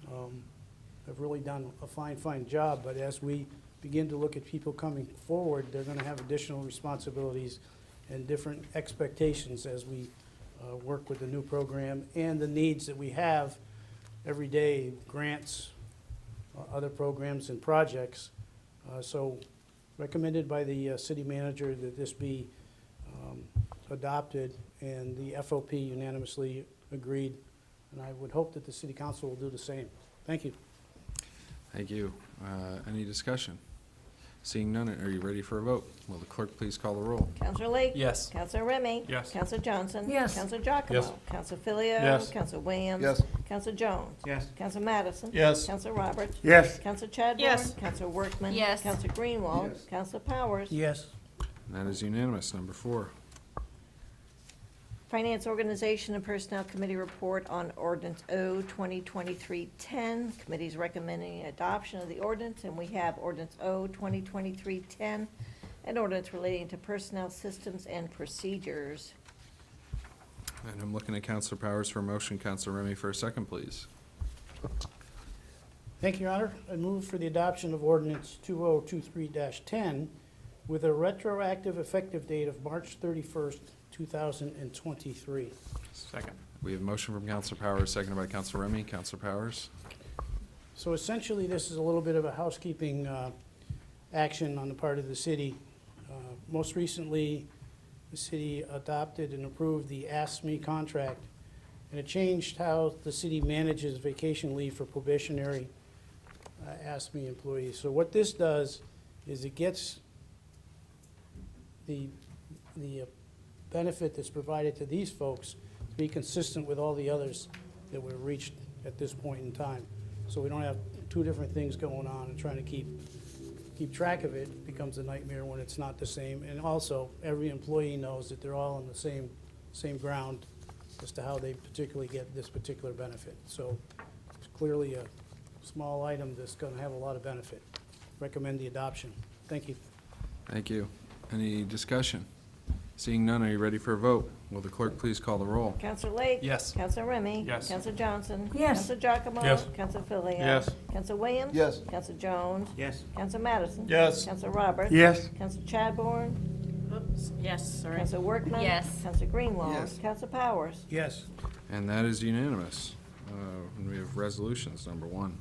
have really done a fine job, but as we begin to look at people coming forward, they're going to have additional responsibilities and different expectations as we work with the new program and the needs that we have every day, grants, other programs and projects. So recommended by the city manager that this be adopted, and the FOP unanimously agreed, and I would hope that the city council will do the same. Thank you. Thank you. Any discussion? Seeing none, are you ready for a vote? Will the clerk please call the roll? Counselor Lake? Yes. Counselor Remy? Yes. Counselor Johnson? Yes. Counselor Giacomo? Yes. Counselor Filio? Yes. Counselor Williams? Yes. Counselor Jones? Yes. Counselor Madison? Yes. Counselor Roberts? Yes. Counselor Chadbourne? Yes. Counselor Workman? Yes. Counselor Greenwald? Yes. Counselor Powers? Yes. That is unanimous. Number 4. Finance Organization and Personnel Committee report on ordinance O 2023-10. Committee's recommending adoption of the ordinance, and we have ordinance O 2023-10, an ordinance relating to personnel systems and procedures. And I'm looking at Counselor Powers for a motion. Counselor Remy for a second, please. Thank you, Your Honor. I move for the adoption of ordinance 2023-10 with a retroactive effective date of March 31st, 2023. Second. We have a motion from Counselor Powers, seconded by Counselor Remy. Counselor Powers? So essentially, this is a little bit of a housekeeping action on the part of the city. Most recently, the city adopted and approved the ASME contract, and it changed how the city manages vacation leave for probationary ASME employees. So what this does is it gets the benefit that's provided to these folks to be consistent with all the others that were reached at this point in time. So we don't have two different things going on, and trying to keep track of it becomes a nightmare when it's not the same. And also, every employee knows that they're all on the same ground as to how they particularly get this particular benefit. So it's clearly a small item that's going to have a lot of benefit. Recommend the adoption. Thank you. Thank you. Any discussion? Seeing none, are you ready for a vote? Will the clerk please call the roll? Counselor Lake? Yes. Counselor Remy? Yes. Counselor Johnson? Yes. Counselor Giacomo? Yes. Counselor Filio? Yes. Counselor Williams? Yes. Counselor Jones? Yes. Counselor Madison? Yes. Counselor Roberts? Yes. Counselor Chadbourne? Oops, yes, sorry. Counselor Workman? Yes. Counselor Greenwald? Yes. Counselor Powers? Yes. And that is unanimous. And we have resolutions, number 1.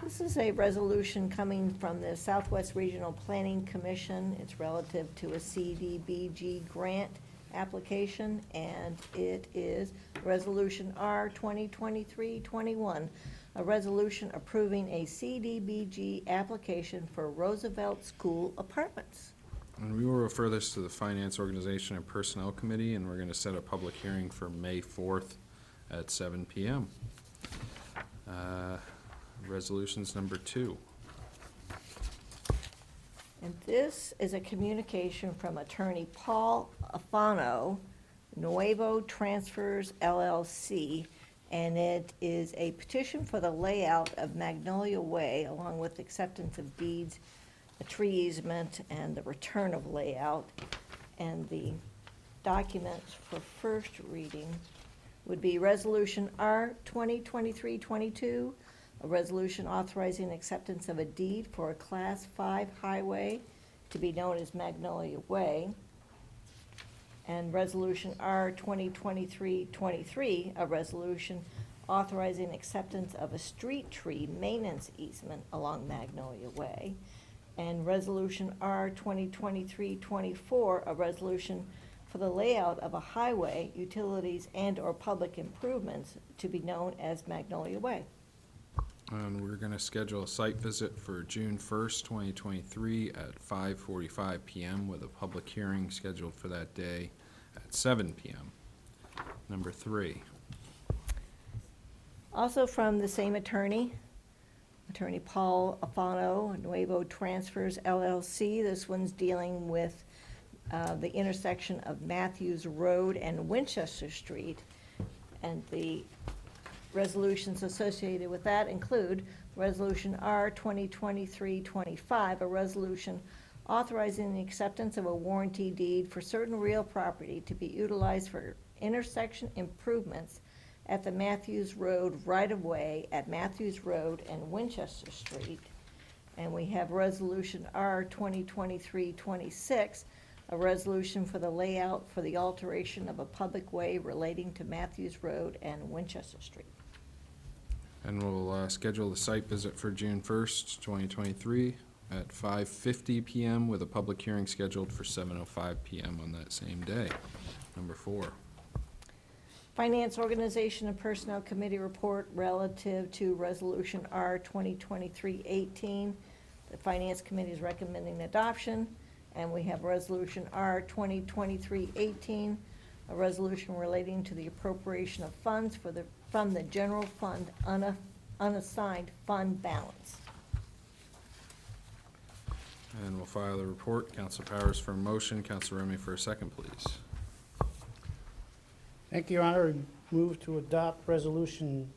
This is a resolution coming from the Southwest Regional Planning Commission. It's relative to a CDBG grant application, and it is Resolution R 2023-21, a resolution approving a CDBG application for Roosevelt School Apartments. And we will refer this to the Finance Organization and Personnel Committee, and we're going to set a public hearing for May 4th at 7 p.m. Resolutions number 2. And this is a communication from Attorney Paul Afano, Nuevo Transfers LLC, and it is a petition for the layout of Magnolia Way, along with acceptance of deeds, a tree easement, and the return of layout. And the documents for first reading would be Resolution R 2023-22, a resolution authorizing acceptance of a deed for a Class 5 highway to be known as Magnolia Way, and Resolution R 2023-23, a resolution authorizing acceptance of a street tree maintenance easement along Magnolia Way, and Resolution R 2023-24, a resolution for the layout of a highway, utilities, and/or public improvements to be known as Magnolia Way. And we're going to schedule a site visit for June 1st, 2023 at 5:45 PM with a public hearing scheduled for that day at 7 PM. Number 3. Also from the same attorney, Attorney Paul Afano, Nuevo Transfers LLC. This one's dealing with the intersection of Matthews Road and Winchester Street. And the resolutions associated with that include Resolution R 2023-25, a resolution authorizing the acceptance of a warranty deed for certain real property to be utilized for intersection improvements at the Matthews Road right-of-way at Matthews Road and Winchester Street. And we have Resolution R 2023-26, a resolution for the layout for the alteration of a public way relating to Matthews Road and Winchester Street. And we'll schedule the site visit for June 1st, 2023 at 5:50 PM with a public hearing scheduled for 7:05 PM on that same day. Number 4. Finance, Organization, and Personnel Committee report relative to Resolution R 2023-18. The Finance Committee is recommending adoption, and we have Resolution R 2023-18, a resolution relating to the appropriation of funds from the general fund unassigned fund balance. And we'll file the report. Council Powers for a motion, Council Remy for a second, please. Thank you, Your Honor. Move to adopt Resolution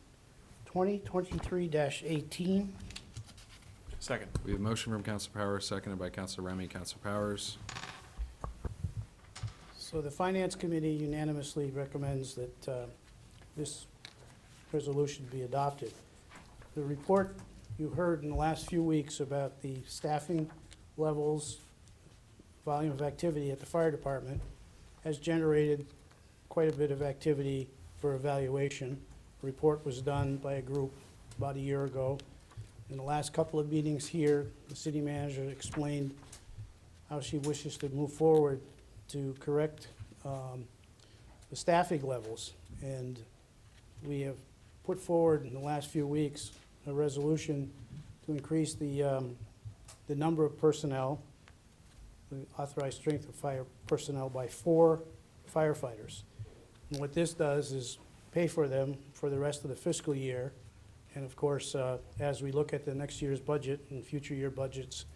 2023-18. Second. We have a motion from Council Powers, seconded by Council Remy. Council Powers. So the Finance Committee unanimously recommends that this resolution be adopted. The report you heard in the last few weeks about the staffing levels, volume of activity at the fire department has generated quite a bit of activity for evaluation. The report was done by a group about a year ago. In the last couple of meetings here, the city manager explained how she wishes to move forward to correct the staffing levels. And we have put forward in the last few weeks a resolution to increase the number of personnel, the authorized strength of fire personnel by 4 firefighters. And what this does is pay for them for the rest of the fiscal year. And of course, as we look at the next year's budget and future year budgets,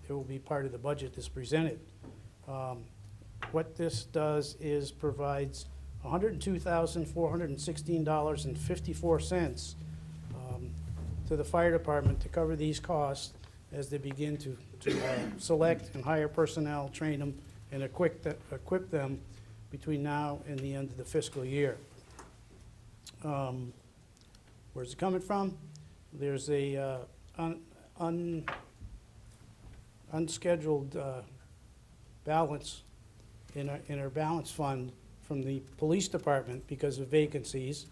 it will be part of the budget that's presented. What this does is provides $102,416.54 to the fire department to cover these costs as they begin to select and hire personnel, train them, and equip them between now and the end of the fiscal year. Where's it coming from? There's a unscheduled balance in our balance fund from the police department because of vacancies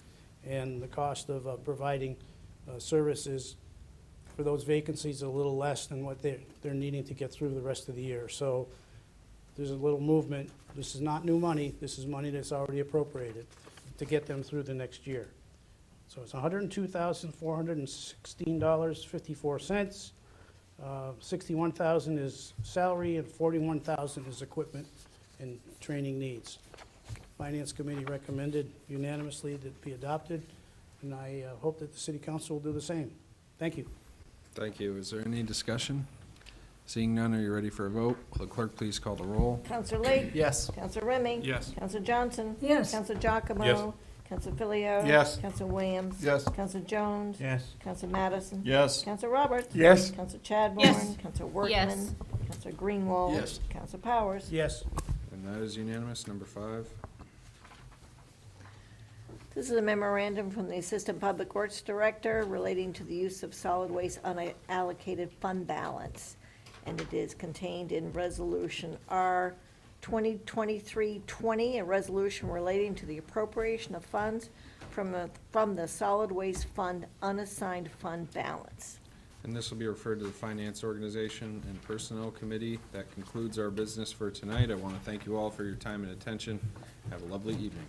and the cost of providing services for those vacancies a little less than what they're needing to get through the rest of the year. So there's a little movement. This is not new money. This is money that's already appropriated to get them through the next year. So it's $102,416.54. $61,000 is salary and $41,000 is equipment and training needs. Finance Committee recommended unanimously that it be adopted, and I hope that the City Council will do the same. Thank you. Thank you. Is there any discussion? Seeing none, are you ready for a vote? Will the clerk please call the roll? Counselor Lake? Yes. Counselor Remy? Yes. Counselor Johnson? Yes. Counselor Giacomo? Yes. Counsel Filio. Yes. Counsel Williams. Yes. Counsel Jones. Yes. Counsel Madison. Yes. Counsel Roberts. Yes. Counsel Chadbourne. Yes. Counsel Workman. Yes. Counsel Greenwald. Yes. Counsel Powers. Yes. And that is unanimous. Number 5. This is a memorandum from the Assistant Public Works Director relating to the use of solid waste unallocated fund balance. And it is contained in Resolution R 2023-20, a resolution relating to the appropriation of funds from the Solid Waste Fund unassigned fund balance. And this will be referred to the Finance Organization and Personnel Committee. That concludes our business for tonight. I want to thank you all for your time and attention. Have a lovely evening.